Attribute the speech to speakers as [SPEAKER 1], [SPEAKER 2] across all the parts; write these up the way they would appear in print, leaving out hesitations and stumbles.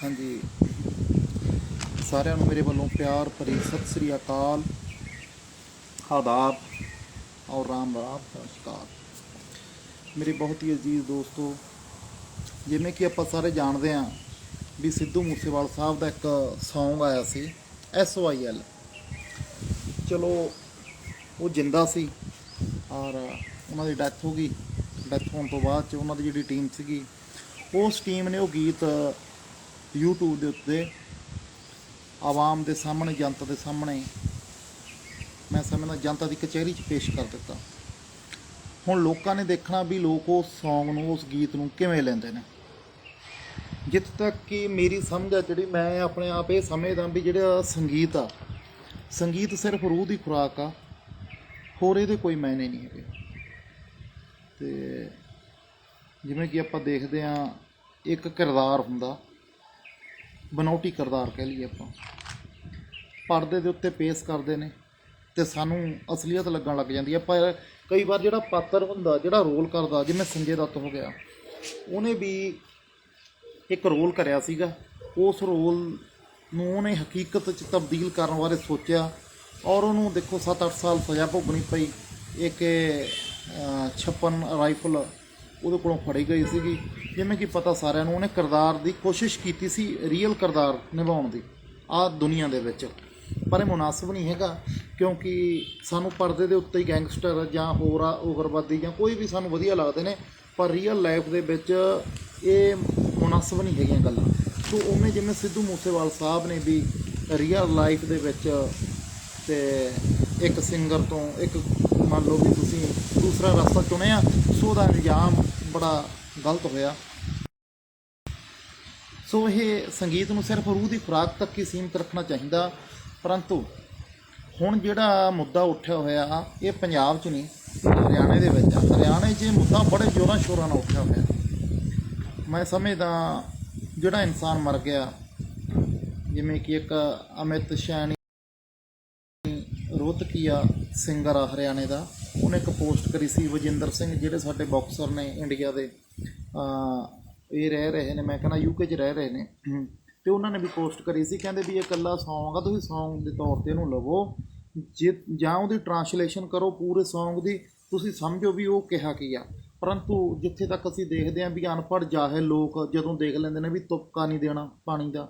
[SPEAKER 1] हाँ जी, साਰਿਆਂ ਨੂੰ ਮੇਰੇ ਵੱਲੋਂ ਪਿਆਰ ਭਰੀ ਸਤਿ ਸ੍ਰੀ ਅਕਾਲ, ਆਦਾਬ और राम राम नमस्कार। ਮੇਰੇ ਬਹੁਤ ਹੀ ਅਜ਼ੀਜ਼ ਦੋਸਤੋ, ਜਿਵੇਂ ਕਿ ਆਪਾਂ ਸਾਰੇ ਜਾਣਦੇ ਹਾਂ ਵੀ ਸਿੱਧੂ ਮੂਸੇਵਾਲ ਸਾਹਿਬ ਦਾ ਇੱਕ ਸੌਂਗ ਆਇਆ ਸੀ SYL। ਚਲੋ ਉਹ ਜਿੰਦਾ ਸੀ ਔਰ ਉਹਨਾਂ ਦੀ ਡੈਥ ਹੋ ਗਈ। ਡੈਥ ਹੋਣ ਤੋਂ ਬਾਅਦ 'ਚ ਉਹਨਾਂ ਦੀ ਜਿਹੜੀ ਟੀਮ ਸੀਗੀ, ਉਸ ਟੀਮ ਨੇ ਉਹ ਗੀਤ YouTube ਦੇ ਉੱਤੇ ਆਵਾਮ ਦੇ ਸਾਹਮਣੇ, ਜਨਤਾ ਦੇ ਸਾਹਮਣੇ, ਮੈਂ ਸਮਝਦਾ ਜਨਤਾ ਦੀ ਕਚਹਿਰੀ 'ਚ ਪੇਸ਼ ਕਰ ਦਿੱਤਾ। ਹੁਣ ਲੋਕਾਂ ਨੇ ਦੇਖਣਾ ਵੀ ਲੋਕ ਉਸ ਸੌਂਗ ਨੂੰ, ਉਸ ਗੀਤ ਨੂੰ ਕਿਵੇਂ ਲੈਂਦੇ ਨੇ। ਜਿੱਥੇ ਤੱਕ ਕਿ ਮੇਰੀ ਸਮਝ ਆ ਜਿਹੜੀ, ਮੈਂ ਆਪਣੇ ਆਪ ਇਹ ਸਮਝਦਾ ਵੀ ਜਿਹੜਾ ਸੰਗੀਤ ਆ, ਸੰਗੀਤ ਸਿਰਫ ਰੂਹ ਦੀ ਖੁਰਾਕ ਆ, ਹੋਰ ਇਹਦੇ ਕੋਈ ਮਾਇਨੇ ਨਹੀਂ ਹੈਗੇ। ਅਤੇ ਜਿਵੇਂ ਕਿ ਆਪਾਂ ਦੇਖਦੇ ਹਾਂ, ਇੱਕ ਕਿਰਦਾਰ ਹੁੰਦਾ, ਬਨਾਵਟੀ ਕਿਰਦਾਰ ਕਹਿ ਲਈਏ ਆਪਾਂ, ਪਰਦੇ ਦੇ ਉੱਤੇ ਪੇਸ਼ ਕਰਦੇ ਨੇ ਅਤੇ ਸਾਨੂੰ ਅਸਲੀਅਤ ਲੱਗਣ ਲੱਗ ਜਾਂਦੀ ਹੈ। ਪਰ ਕਈ ਵਾਰ ਜਿਹੜਾ ਪਾਤਰ ਹੁੰਦਾ, ਜਿਹੜਾ ਰੋਲ ਕਰਦਾ, ਜਿਵੇਂ ਸੰਜੇ ਦੱਤ ਹੋ ਗਿਆ, ਉਹਨੇ ਵੀ ਇੱਕ ਰੋਲ ਕਰਿਆ ਸੀਗਾ। ਉਸ ਰੋਲ ਨੂੰ ਉਹਨੇ ਹਕੀਕਤ 'ਚ ਤਬਦੀਲ ਕਰਨ ਬਾਰੇ ਸੋਚਿਆ ਔਰ ਉਹਨੂੰ ਦੇਖੋ 7-8 ਸਾਲ ਸਜ਼ਾ ਭੋਗਣੀ ਪਈ। ਇੱਕ 56 ਰਾਈਫਲ ਉਹਦੇ ਕੋਲੋਂ ਫੜੀ ਗਈ ਸੀਗੀ। ਜਿਵੇਂ ਕਿ ਪਤਾ ਸਾਰਿਆਂ ਨੂੰ, ਉਹਨੇ ਕਿਰਦਾਰ ਦੀ ਕੋਸ਼ਿਸ਼ ਕੀਤੀ ਸੀ, ਰੀਅਲ ਕਿਰਦਾਰ ਨਿਭਾਉਣ ਦੀ ਆਹ ਦੁਨੀਆ ਦੇ ਵਿੱਚ, ਪਰ ਇਹ ਮੁਨਾਸਿਬ ਨਹੀਂ ਹੈਗਾ, ਕਿਉਂਕਿ ਸਾਨੂੰ ਪਰਦੇ ਦੇ ਉੱਤੇ ਹੀ ਗੈਂਗਸਟਰ ਜਾਂ ਹੋਰ ਉਗਰਵਾਦੀ ਜਾਂ ਕੋਈ ਵੀ ਸਾਨੂੰ ਵਧੀਆ ਲੱਗਦੇ ਨੇ, ਪਰ ਰੀਅਲ ਲਾਈਫ ਦੇ ਵਿੱਚ ਇਹ ਮੁਨਾਸਿਬ ਨਹੀਂ ਹੈਗੀਆਂ ਗੱਲਾਂ। ਸੋ ਉਹਨੇ ਜਿਵੇਂ ਸਿੱਧੂ ਮੂਸੇਵਾਲ ਸਾਹਿਬ ਨੇ ਵੀ ਰੀਅਲ ਲਾਈਫ ਦੇ ਵਿੱਚ ਅਤੇ ਇੱਕ ਸਿੰਗਰ ਤੋਂ ਇੱਕ, ਮੰਨ ਲਓ ਵੀ ਤੁਸੀਂ ਦੂਸਰਾ ਰਸਤਾ ਚੁਣਿਆ, ਸੋ ਉਹਦਾ ਅੰਜਾਮ ਬੜਾ ਗਲਤ ਹੋਇਆ। ਸੋ ਇਹ ਸੰਗੀਤ ਨੂੰ ਸਿਰਫ ਰੂਹ ਦੀ ਖੁਰਾਕ ਤੱਕ ਹੀ ਸੀਮਿਤ ਰੱਖਣਾ ਚਾਹੀਦਾ। ਪਰੰਤੂ ਹੁਣ ਜਿਹੜਾ ਮੁੱਦਾ ਉੱਠਿਆ ਹੋਇਆ, ਇਹ ਪੰਜਾਬ 'ਚ ਨਹੀਂ, ਹਰਿਆਣੇ ਦੇ ਵਿੱਚ ਆ। ਹਰਿਆਣੇ 'ਚ ਇਹ ਮੁੱਦਾ ਬੜੇ ਜ਼ੋਰਾਂ ਸ਼ੋਰਾਂ ਨਾਲ ਉੱਠਿਆ ਹੋਇਆ। ਮੈਂ ਸਮਝਦਾ ਜਿਹੜਾ ਇਨਸਾਨ ਮਰ ਗਿਆ, ਜਿਵੇਂ ਕਿ ਇੱਕ ਅਮਿਤ ਸ਼ੈਣੀ ਰੋਹਤਕੀਆ ਸਿੰਗਰ ਆ ਹਰਿਆਣੇ ਦਾ, ਉਹਨੇ ਇੱਕ ਪੋਸਟ ਕਰੀ ਸੀ। ਵਜਿੰਦਰ ਸਿੰਘ ਜਿਹੜੇ ਸਾਡੇ ਬਾਕਸਰ ਨੇ ਇੰਡੀਆ ਦੇ, ਇਹ ਰਹਿ ਰਹੇ ਨੇ, ਮੈਂ ਕਹਿੰਦਾ UK 'ਚ ਰਹਿ ਰਹੇ ਨੇ, ਅਤੇ ਉਹਨਾਂ ਨੇ ਵੀ ਪੋਸਟ ਕਰੀ ਸੀ, ਕਹਿੰਦੇ ਵੀ ਇਹ ਇਕੱਲਾ ਸੌਂਗ ਆ, ਤੁਸੀਂ ਸੌਂਗ ਦੇ ਤੌਰ 'ਤੇ ਇਹਨੂੰ ਲਵੋ, ਜੇ ਜਾਂ ਉਹਦੀ ਟਰਾਂਸਲੇਸ਼ਨ ਕਰੋ ਪੂਰੇ ਸੌਂਗ ਦੀ, ਤੁਸੀਂ ਸਮਝੋ ਵੀ ਉਹ ਕਿਹਾ ਕੀ ਆ। ਪਰੰਤੂ ਜਿੱਥੇ ਤੱਕ ਅਸੀਂ ਦੇਖਦੇ ਹਾਂ ਵੀ ਅਨਪੜ੍ਹ ਜਾਹਿਲ ਲੋਕ ਜਦੋਂ ਦੇਖ ਲੈਂਦੇ ਨੇ ਵੀ ਤੁਪਕਾ ਨਹੀਂ ਦੇਣਾ ਪਾਣੀ ਦਾ,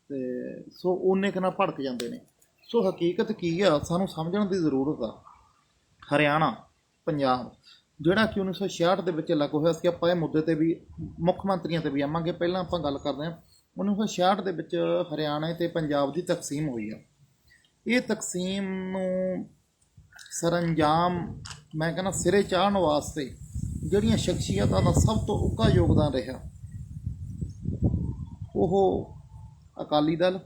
[SPEAKER 1] ਅਤੇ ਸੋ ਉਹਨੇ ਕਿੰਨਾ ਭੜਕ ਜਾਂਦੇ ਨੇ। ਸੋ ਹਕੀਕਤ ਕੀ ਆ, ਸਾਨੂੰ ਸਮਝਣ ਦੀ ਜ਼ਰੂਰਤ ਆ। ਹਰਿਆਣਾ, ਪੰਜਾਬ ਜਿਹੜਾ ਕਿ 1966 ਦੇ ਵਿੱਚ ਅਲੱਗ ਹੋਇਆ ਸੀ। ਆਪਾਂ ਇਹ ਮੁੱਦੇ 'ਤੇ ਵੀ, ਮੁੱਖ ਮੰਤਰੀਆਂ 'ਤੇ ਵੀ ਆਵਾਂਗੇ। ਪਹਿਲਾਂ ਆਪਾਂ ਗੱਲ ਕਰਦੇ ਹਾਂ 1966 ਦੇ ਵਿੱਚ ਹਰਿਆਣਾ ਅਤੇ ਪੰਜਾਬ ਦੀ ਤਕਸੀਮ ਹੋਈ ਆ। ਇਹ ਤਕਸੀਮ ਨੂੰ ਸਰਅੰਜਾਮ, ਮੈਂ ਕਹਿੰਦਾ ਸਿਰੇ ਚਾੜ੍ਹਨ ਵਾਸਤੇ ਜਿਹੜੀਆਂ ਸ਼ਖਸੀਅਤਾਂ ਦਾ ਸਭ ਤੋਂ ਉੱਘਾ ਯੋਗਦਾਨ ਰਿਹਾ, ਉਹ ਅਕਾਲੀ ਦਲ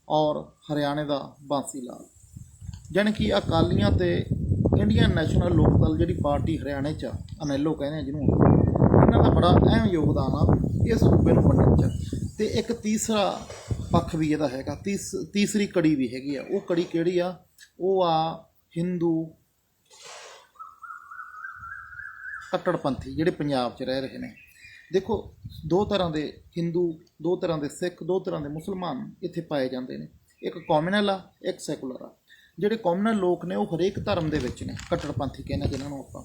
[SPEAKER 1] ਔਰ ਹਰਿਆਣੇ ਦਾ ਬਾਂਸੀ ਲਾਲ, ਜਾਣੀ ਕਿ ਅਕਾਲੀਆਂ ਅਤੇ ਇੰਡੀਅਨ ਨੈਸ਼ਨਲ ਲੋਕ ਦਲ ਜਿਹੜੀ ਪਾਰਟੀ ਹਰਿਆਣੇ 'ਚ, ਅਨੈਲੋ ਕਹਿੰਦੇ ਆ ਜਿਹਨੂੰ, ਇਹਨਾਂ ਦਾ ਬੜਾ ਅਹਿਮ ਯੋਗਦਾਨ ਆ ਇਸ ਸੂਬੇ ਨੂੰ ਵੰਡਣ 'ਚ। ਅਤੇ ਇੱਕ ਤੀਸਰਾ ਪੱਖ ਵੀ ਇਹਦਾ ਹੈਗਾ, ਤੀਸਰੀ ਕੜੀ ਵੀ ਹੈਗੀ ਆ। ਉਹ ਕੜੀ ਕਿਹੜੀ ਆ? ਉਹ ਆ ਹਿੰਦੂ ਕੱਟੜਪੰਥੀ ਜਿਹੜੇ ਪੰਜਾਬ 'ਚ ਰਹਿ ਰਹੇ ਨੇ। ਦੇਖੋ, ਦੋ ਤਰ੍ਹਾਂ ਦੇ ਹਿੰਦੂ, ਦੋ ਤਰ੍ਹਾਂ ਦੇ ਸਿੱਖ, ਦੋ ਤਰ੍ਹਾਂ ਦੇ ਮੁਸਲਮਾਨ ਇੱਥੇ ਪਾਏ ਜਾਂਦੇ ਨੇ। ਇੱਕ ਕੌਮਨਲ ਆ, ਇੱਕ ਸੈਕੂਲਰ ਆ। ਜਿਹੜੇ ਕੌਮਨਲ ਲੋਕ ਨੇ ਉਹ ਹਰੇਕ ਧਰਮ ਦੇ ਵਿੱਚ ਨੇ, ਕੱਟੜਪੰਥੀ ਕਹਿੰਦੇ ਜਿਹਨਾਂ ਨੂੰ ਆਪਾਂ।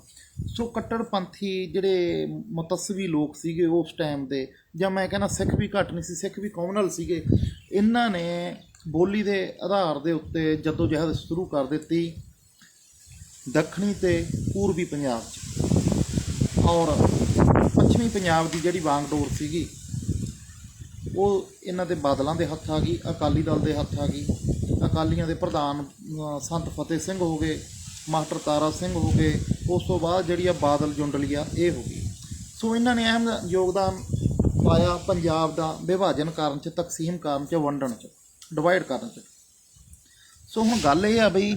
[SPEAKER 1] ਸੋ ਕੱਟੜਪੰਥੀ ਜਿਹੜੇ ਮੁਤੱਸਵੀ ਲੋਕ ਸੀਗੇ ਉਸ ਟਾਈਮ ਦੇ, ਜਾਂ ਮੈਂ ਕਹਿੰਦਾ ਸਿੱਖ ਵੀ ਘੱਟ ਨਹੀਂ ਸੀ, ਸਿੱਖ ਵੀ ਕੌਮਨਲ ਸੀਗੇ। ਇਹਨਾਂ ਨੇ ਬੋਲੀ ਦੇ ਆਧਾਰ ਦੇ ਉੱਤੇ ਜੱਦੋ ਜਹਿਦ ਸ਼ੁਰੂ ਕਰ ਦਿੱਤੀ ਦੱਖਣੀ ਅਤੇ ਪੂਰਬੀ ਪੰਜਾਬ 'ਚ, ਔਰ ਪੱਛਮੀ ਪੰਜਾਬ ਦੀ ਜਿਹੜੀ ਵਾਂਗਡੋਰ ਸੀਗੀ ਉਹ ਇਹਨਾਂ ਦੇ ਬਾਦਲਾਂ ਦੇ ਹੱਥ ਆ ਗਈ, ਅਕਾਲੀ ਦਲ ਦੇ ਹੱਥ ਆ ਗਈ। ਅਕਾਲੀਆਂ ਦੇ ਪ੍ਰਧਾਨ ਸੰਤ ਫਤਿਹ ਸਿੰਘ ਹੋ ਗਏ, ਮਾਸਟਰ ਤਾਰਾ ਸਿੰਘ ਹੋ ਗਏ। ਉਸ ਤੋਂ ਬਾਅਦ ਜਿਹੜੀ ਆ ਬਾਦਲ ਜੁੰਡਲੀ ਆ, ਇਹ ਹੋ ਗਈ। ਸੋ ਇਹਨਾਂ ਨੇ ਅਹਿਮ ਯੋਗਦਾਨ ਪਾਇਆ ਪੰਜਾਬ ਦਾ ਵਿਭਾਜਨ ਕਰਨ 'ਚ, ਤਕਸੀਮ ਕਰਨ 'ਚ, ਵੰਡਣ 'ਚ, ਡਿਵਾਈਡ ਕਰਨ 'ਚ। ਸੋ ਹੁਣ ਗੱਲ ਇਹ ਆ ਬਈ,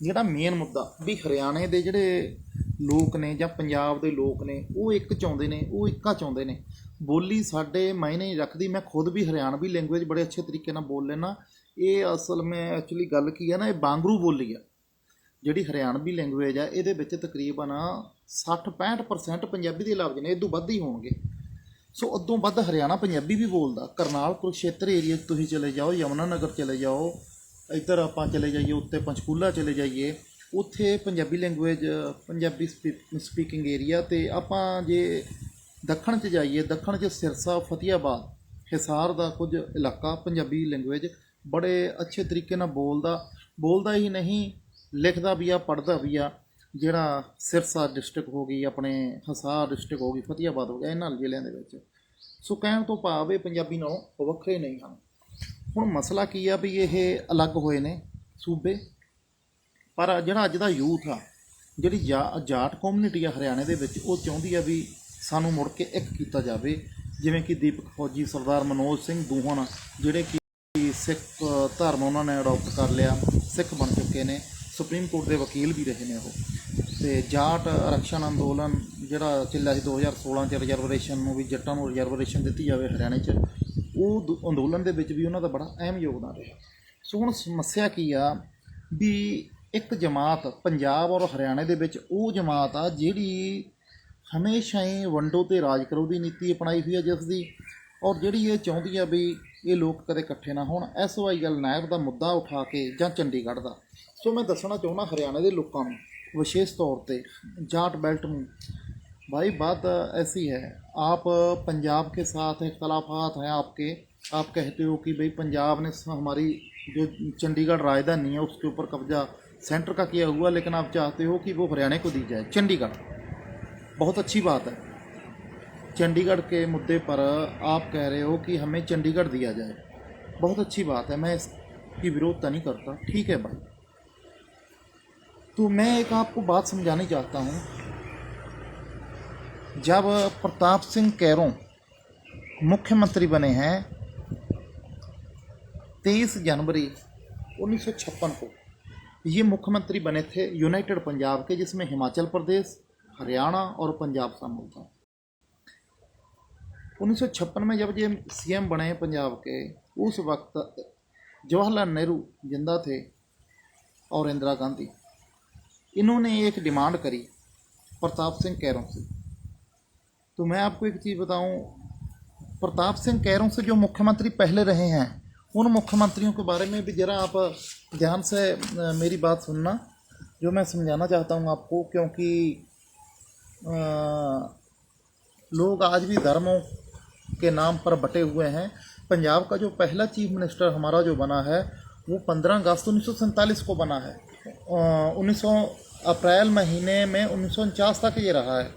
[SPEAKER 1] ਜਿਹੜਾ ਮੇਨ ਮੁੱਦਾ ਵੀ ਹਰਿਆਣੇ ਦੇ ਜਿਹੜੇ ਲੋਕ ਨੇ ਜਾਂ ਪੰਜਾਬ ਦੇ ਲੋਕ ਨੇ, ਉਹ ਇੱਕ ਚਾਹੁੰਦੇ ਨੇ, ਉਹ ਇੱਕਾ ਚਾਹੁੰਦੇ ਨੇ। ਬੋਲੀ ਸਾਡੇ ਮਾਇਨੇ ਨਹੀਂ ਰੱਖਦੀ। ਮੈਂ ਖੁਦ ਵੀ ਹਰਿਆਣਵੀ ਲੈਂਗੁਏਜ ਬੜੇ ਅੱਛੇ ਤਰੀਕੇ ਨਾਲ ਬੋਲ ਲੈਣਾ। ਇਹ ਅਸਲ ਮੈਂ ਐਕਚੁਅਲੀ ਗੱਲ ਕੀ ਆ ਨਾ, ਇਹ ਬਾਂਗਰੂ ਬੋਲੀ ਆ ਜਿਹੜੀ ਹਰਿਆਣਵੀ ਲੈਂਗੁਏਜ ਆ। ਇਹਦੇ ਵਿੱਚ ਤਕਰੀਬਨ 60-65% ਪੰਜਾਬੀ ਦੇ ਲਫ਼ਜ਼ ਨੇ, ਇਹ ਤੋਂ ਵੱਧ ਹੀ ਹੋਣਗੇ। ਸੋ ਉਦੋਂ ਵੱਧ ਹਰਿਆਣਾ ਪੰਜਾਬੀ ਵੀ ਬੋਲਦਾ। ਕਰਨਾਲ ਕੁਰੂਕਸ਼ੇਤਰ ਏਰੀਆ 'ਚ ਤੁਸੀਂ ਚਲੇ ਜਾਓ, ਯਮੁਨਾ ਨਗਰ ਚਲੇ ਜਾਓ, ਇੱਧਰ ਆਪਾਂ ਚਲੇ ਜਾਈਏ ਉੱਤੇ ਪੰਚਕੂਲਾ ਚਲੇ ਜਾਈਏ, ਉੱਥੇ Punjabi language, Punjabi speaking area. ਅਤੇ ਆਪਾਂ ਜੇ ਦੱਖਣ 'ਚ ਜਾਈਏ, ਦੱਖਣ 'ਚ ਸਿਰਸਾ, ਫਤਿਆਬਾਦ, ਹਿਸਾਰ ਦਾ ਕੁਝ ਇਲਾਕਾ ਪੰਜਾਬੀ ਲੈਂਗੁਏਜ ਬੜੇ ਅੱਛੇ ਤਰੀਕੇ ਨਾਲ ਬੋਲਦਾ ਹੀ ਨਹੀਂ, ਲਿਖਦਾ ਵੀ ਆ, ਪੜ੍ਹਦਾ ਵੀ ਆ। ਜਿਹੜਾ ਸਿਰਸਾ ਡਿਸਟ੍ਰਿਕਟ ਹੋ ਗਈ, ਆਪਣੇ ਹਿਸਾਰ ਡਿਸਟ੍ਰਿਕਟ ਹੋ ਗਈ, ਫਤਿਆਬਾਦ ਹੋ ਗਿਆ, ਇਹਨਾਂ ਜ਼ਿਲ੍ਹਿਆਂ ਦੇ ਵਿੱਚ। ਸੋ ਕਹਿਣ ਤੋਂ ਭਾਵ ਇਹ ਪੰਜਾਬੀ ਨਾਲੋਂ ਵੱਖਰੇ ਨਹੀਂ ਹਨ। ਹੁਣ ਮਸਲਾ ਕੀ ਆ ਵੀ ਇਹ ਅਲੱਗ ਹੋਏ ਨੇ ਸੂਬੇ, ਪਰ ਜਿਹੜਾ ਅੱਜ ਦਾ ਯੂਥ ਆ, ਜਿਹੜੀ ਜਾਟ ਕਮਿਊਨਿਟੀ ਆ ਹਰਿਆਣੇ ਦੇ ਵਿੱਚ, ਉਹ ਚਾਹੁੰਦੀ ਆ ਵੀ ਸਾਨੂੰ ਮੁੜ ਕੇ ਇੱਕ ਕੀਤਾ ਜਾਵੇ। ਜਿਵੇਂ ਕਿ ਦੀਪਕ ਫੌਜੀ, ਸਰਦਾਰ ਮਨੋਜ ਸਿੰਘ ਦੂਹਨ, ਜਿਹੜੇ ਕਿ ਸਿੱਖ ਧਰਮ ਉਹਨਾਂ ਨੇ ਅਡੋਪਟ ਕਰ ਲਿਆ, ਸਿੱਖ ਬਣ ਚੁੱਕੇ ਨੇ, ਸੁਪਰੀਮ ਕੋਰਟ ਦੇ ਵਕੀਲ ਵੀ ਰਹੇ ਨੇ ਉਹ। ਅਤੇ ਜਾਟ ਆਰਕਸ਼ਣ ਅੰਦੋਲਨ ਜਿਹੜਾ ਚੱਲਿਆ ਸੀ 2016 'ਚ, ਰਿਜ਼ਰਵੇਸ਼ਨ ਨੂੰ ਵੀ, ਜੱਟਾਂ ਨੂੰ ਰਿਜ਼ਰਵੇਸ਼ਨ ਦਿੱਤੀ ਜਾਵੇ ਹਰਿਆਣੇ 'ਚ, ਉਹ ਅੰਦੋਲਨ ਦੇ ਵਿੱਚ ਵੀ ਉਹਨਾਂ ਦਾ ਬੜਾ ਅਹਿਮ ਯੋਗਦਾਨ ਰਿਹਾ। ਸੋ ਹੁਣ ਸਮੱਸਿਆ ਕੀ ਆ ਵੀ ਇੱਕ ਜਮਾਤ ਪੰਜਾਬ ਔਰ ਹਰਿਆਣੇ ਦੇ ਵਿੱਚ ਉਹ ਜਮਾਤ ਆ ਜਿਹੜੀ ਹਮੇਸ਼ਾ ਹੀ ਵੰਡੋ ਅਤੇ ਰਾਜ ਕਰੋ ਦੀ ਨੀਤੀ ਅਪਣਾਈ ਹੋਈ ਹੈ ਜਿਸ ਦੀ, ਔਰ ਜਿਹੜੀ ਇਹ ਚਾਹੁੰਦੀ ਆ ਵੀ ਇਹ ਲੋਕ ਕਦੇ ਇਕੱਠੇ ਨਾ ਹੋਣ। SYL ਨਹਿਰ ਦਾ ਮੁੱਦਾ ਉਠਾ ਕੇ, ਜਾਂ ਚੰਡੀਗੜ੍ਹ ਦਾ। ਸੋ ਮੈਂ ਦੱਸਣਾ ਚਾਹੁੰਦਾ ਹਰਿਆਣੇ ਦੇ ਲੋਕਾਂ ਨੂੰ, विशेष तौर पे जाट बेल्ट में, भाई बात ऐसी है, आप पंजाब के साथ इख्तलाफात हैं आपके, आप कहते हो कि भाई पंजाब ने हमारी जो चंडीगढ़ राजधानी है उसके ऊपर कब्जा सेंटर का किया हुआ, लेकिन आप चाहते हो कि वो हरियाणा को दी जाए चंडीगढ़। बहुत अच्छी बात है, चंडीगढ़ के मुद्दे पर आप कह रहे हो कि हमें चंडीगढ़ दिया जाए, बहुत अच्छी बात है, मैं इसकी विरोधता नहीं करता, ठीक है भाई। तो मैं एक आपको बात समझानी चाहता हूँ। जब प्रताप सिंह कैरों मुख्यमंत्री बने हैं 23 जनवरी 1956 को, ये मुख्यमंत्री बने थे यूनाइटेड पंजाब के, जिसमें हिमाचल प्रदेश, हरियाणा और पंजाब शामिल था। 1956 में जब ये CM बने पंजाब के, उस वक्त जवाहरलाल नेहरू जिंदा थे और इंदिरा गांधी। इन्होंने एक डिमांड करी प्रताप सिंह कैरों से। तो मैं आपको एक चीज़ बताऊं, प्रताप सिंह कैरों से जो मुख्यमंत्री पहले रहे हैं, उन मुख्यमंत्रियों के बारे में भी ज़रा आप ध्यान से मेरी बात सुनना, जो मैं समझाना चाहता हूं आपको, क्योंकि लोग आज भी धर्मों के नाम पर बटे हुए हैं। पंजाब का जो पहला चीफ मिनिस्टर हमारा जो बना है, वो 15 अगस्त 1947 को बना है। 1900 अप्रैल महीने में 1949 तक ये रहा है,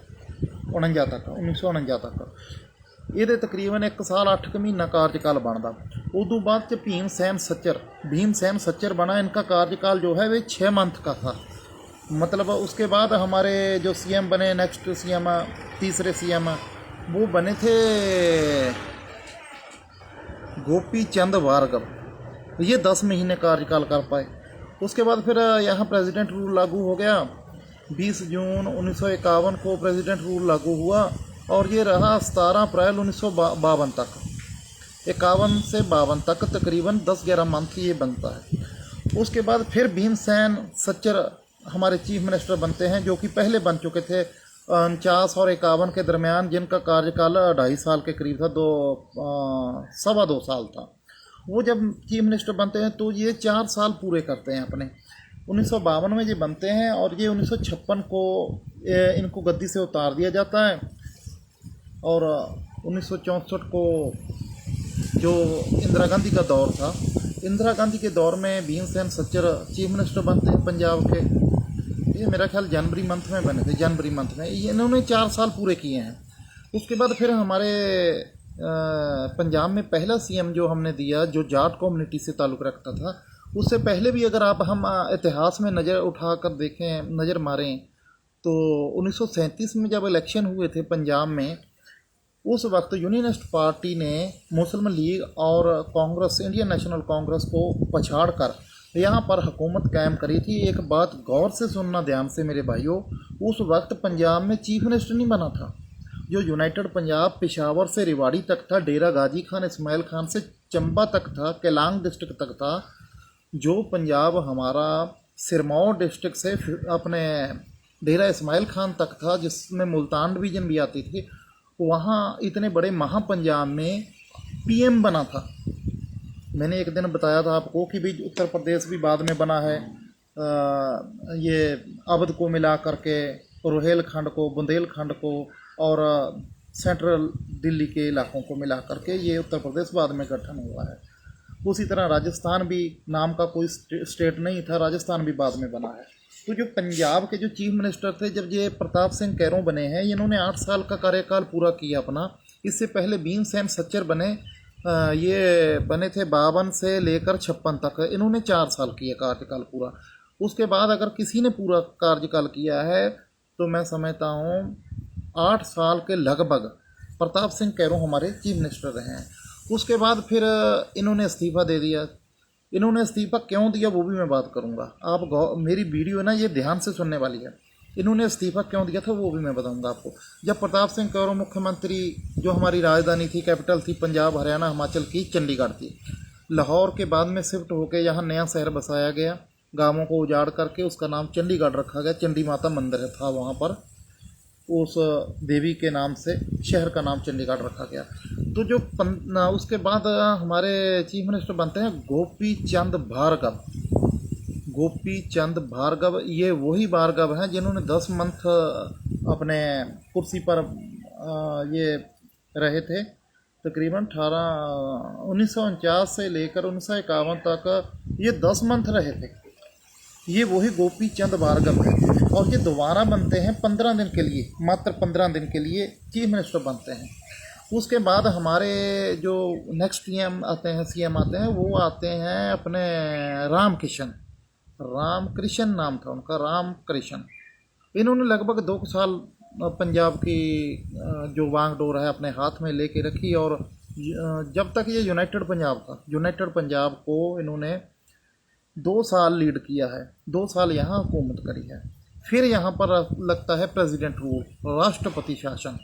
[SPEAKER 1] 1949 तक। ये तकरीबन 1 साल 8 महीना कार्यकाल बनता। उदों बाद भीम सैन सच्चर बना, इनका कार्यकाल जो है वे 6 मंथ का था। मतलब उसके बाद हमारे जो CM बने, नेक्स्ट CM, तीसरे CM, वो बने थे गोपी चंद भार्गव, ये 10 महीने कार्यकाल कर पाए। उसके बाद फिर यहाँ प्रेसिडेंट रूल लागू हो गया। 20 जून 1951 को प्रेसिडेंट रूल लागू हुआ और ये रहा 17 अप्रैल 1952 तक। 51 से 52 तक तकरीबन 10-11 मंथ ये बनता है। उसके बाद फिर भीमसेन सच्चर हमारे चीफ मिनिस्टर बनते हैं, जो कि पहले बन चुके थे 49 और 51 के दरमियान, जिनका कार्यकाल 2.5 साल के करीब था, 2.25 साल था। वो जब चीफ मिनिस्टर बनते हैं तो ये 4 साल पूरे करते हैं अपने। 1952 में ये बनते हैं और ये 1956 को इनको गद्दी से उतार दिया जाता है। और 1964 को जो इंदिरा गांधी का दौर था, इंदिरा गांधी के दौर में भीमसेन सच्चर चीफ मिनिस्टर बनते हैं पंजाब के। ये मेरा ख्याल जनवरी मंथ में बने थे, जनवरी मंथ में। ये इन्होंने 4 साल पूरे किए हैं। उसके बाद फिर हमारे पंजाब में पहला CM जो हमने दिया, जो जाट कम्युनिटी से ताल्लुक़ रखता था, उससे पहले भी अगर आप हम इतिहास में नज़र उठाकर देखें, नज़र मारें, तो 1937 में जब इलेक्शन हुए थे पंजाब में, उस वक्त यूनियनिस्ट पार्टी ने मुस्लिम लीग और कांग्रेस, इंडियन नेशनल कांग्रेस को पछाड़ कर यहाँ पर हुकूमत कायम करी थी। एक बात गौर से सुनना ध्यान से मेरे भाइयों, उस वक्त पंजाब में चीफ मिनिस्टर नहीं बना था। जो यूनाइटेड पंजाब पेशावर से रेवाड़ी तक था, डेरा गाजी खान इस्माइल खान से चंबा तक था, केलांग डिस्ट्रिक्ट तक था। जो पंजाब हमारा सिरमौर डिस्ट्रिक्ट से अपने डेरा इस्माइल खान तक था, जिसमें मुल्तान डिवीज़न भी आती थी, वहाँ इतने बड़े महापंजाब में पीएम बना था। मैंने एक दिन बताया था आपको कि भाई उत्तर प्रदेश भी बाद में बना है, ये अवध को मिला करके, रोहेलखंड को, बुंदेलखंड को और सेंट्रल दिल्ली के इलाकों को मिला करके ये उत्तर प्रदेश बाद में गठन हुआ है। उसी तरह राजस्थान भी नाम का कोई स्टेट नहीं था, राजस्थान भी बाद में बना है। तो जो पंजाब के जो चीफ मिनिस्टर थे, जब ये प्रताप सिंह कैरों बने हैं, इन्होंने 8 साल का कार्यकाल पूरा किया अपना। इससे पहले भीमसेन सच्चर बने, ये बने थे 52 से लेकर 56 तक, इन्होंने 4 साल किया कार्यकाल पूरा। उसके बाद अगर किसी ने पूरा कार्यकाल किया है तो मैं समझता हूँ 8 साल के लगभग प्रताप सिंह कैरों हमारे चीफ मिनिस्टर रहे हैं। उसके बाद फिर इन्होंने इस्तीफ़ा दे दिया। इन्होंने इस्तीफ़ा क्यों दिया वो भी मैं बात करूँगा। आप मेरी वीडियो है ना, ये ध्यान से सुनने वाली है। इन्होंने इस्तीफ़ा क्यों दिया था वो भी मैं बताऊंगा आपको। जब प्रताप सिंह कैरों मुख्यमंत्री, जो हमारी राजधानी थी, कैपिटल थी पंजाब हरियाणा हिमाचल की, चंडीगढ़ थी, लाहौर के बाद में शिफ्ट होकर यहाँ नया शहर बसाया गया। गाँवों को उजाड़ करके उसका नाम चंडीगढ़ रखा गया। चंडी माता मंदिर था वहाँ पर, उस देवी के नाम से शहर का नाम चंडीगढ़ रखा गया। तो जो उसके बाद हमारे चीफ मिनिस्टर बनते हैं गोपी चंद भार्गव। गोपी चंद भार्गव ये वही भार्गव हैं जिन्होंने 10 मंथ अपने कुर्सी पर ये रहे थे। तकरीबन 1949 से लेकर 1951 तक ये 10 मंथ रहे थे। ये वही गोपी चंद भार्गव है और ये दोबारा बनते हैं 15 दिन के लिए, मात्र 15 दिन के लिए चीफ मिनिस्टर बनते हैं। उसके बाद हमारे जो नेक्स्ट पीएम आते हैं, सीएम आते हैं, वो आते हैं अपने रामकृष्ण नाम था उनका, रामकृष्ण। इन्होंने लगभग 2 साल पंजाब की जो वांगडोर है अपने हाथ में लेके रखी और जब तक ये यूनाइटेड पंजाब था, यूनाइटेड पंजाब को इन्होंने 2 साल लीड किया है। 2 साल यहाँ हुकूमत करी है। फिर यहाँ पर लगता है प्रेसिडेंट रूल, राष्ट्रपति शासन।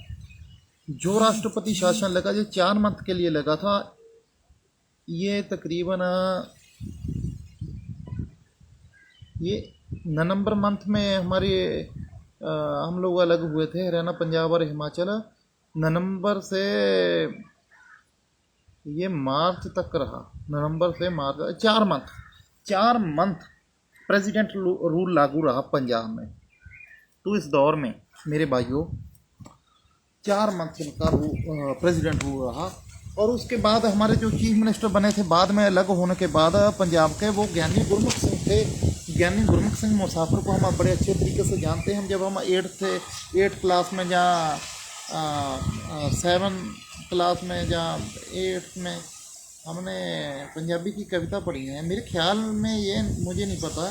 [SPEAKER 1] जो राष्ट्रपति शासन लगा, जो 4 मंथ के लिए लगा था, ये तकरीबन ये नवंबर मंथ में हमारे हम लोग अलग हुए थे, हरियाणा पंजाब और हिमाचल। नवंबर से ये मार्च तक रहा, नवंबर से मार्च, 4 मंथ प्रेसिडेंट रूल लागू रहा पंजाब में। तो इस दौर में मेरे भाइयों 4 मंथ इनका प्रेसिडेंट रूल रहा। और उसके बाद हमारे जो चीफ मिनिस्टर बने थे बाद में अलग होने के बाद पंजाब के, वो ज्ञानी गुरमुख सिंह थे। ज्ञानी गुरमुख सिंह मुसाफिर को हम बड़े अच्छे तरीके से जानते हैं। जब हम 8th क्लास में या 7 क्लास में या 8 में हमने पंजाबी की कविता पढ़ी है मेरे ख्याल में, ये मुझे नहीं पता,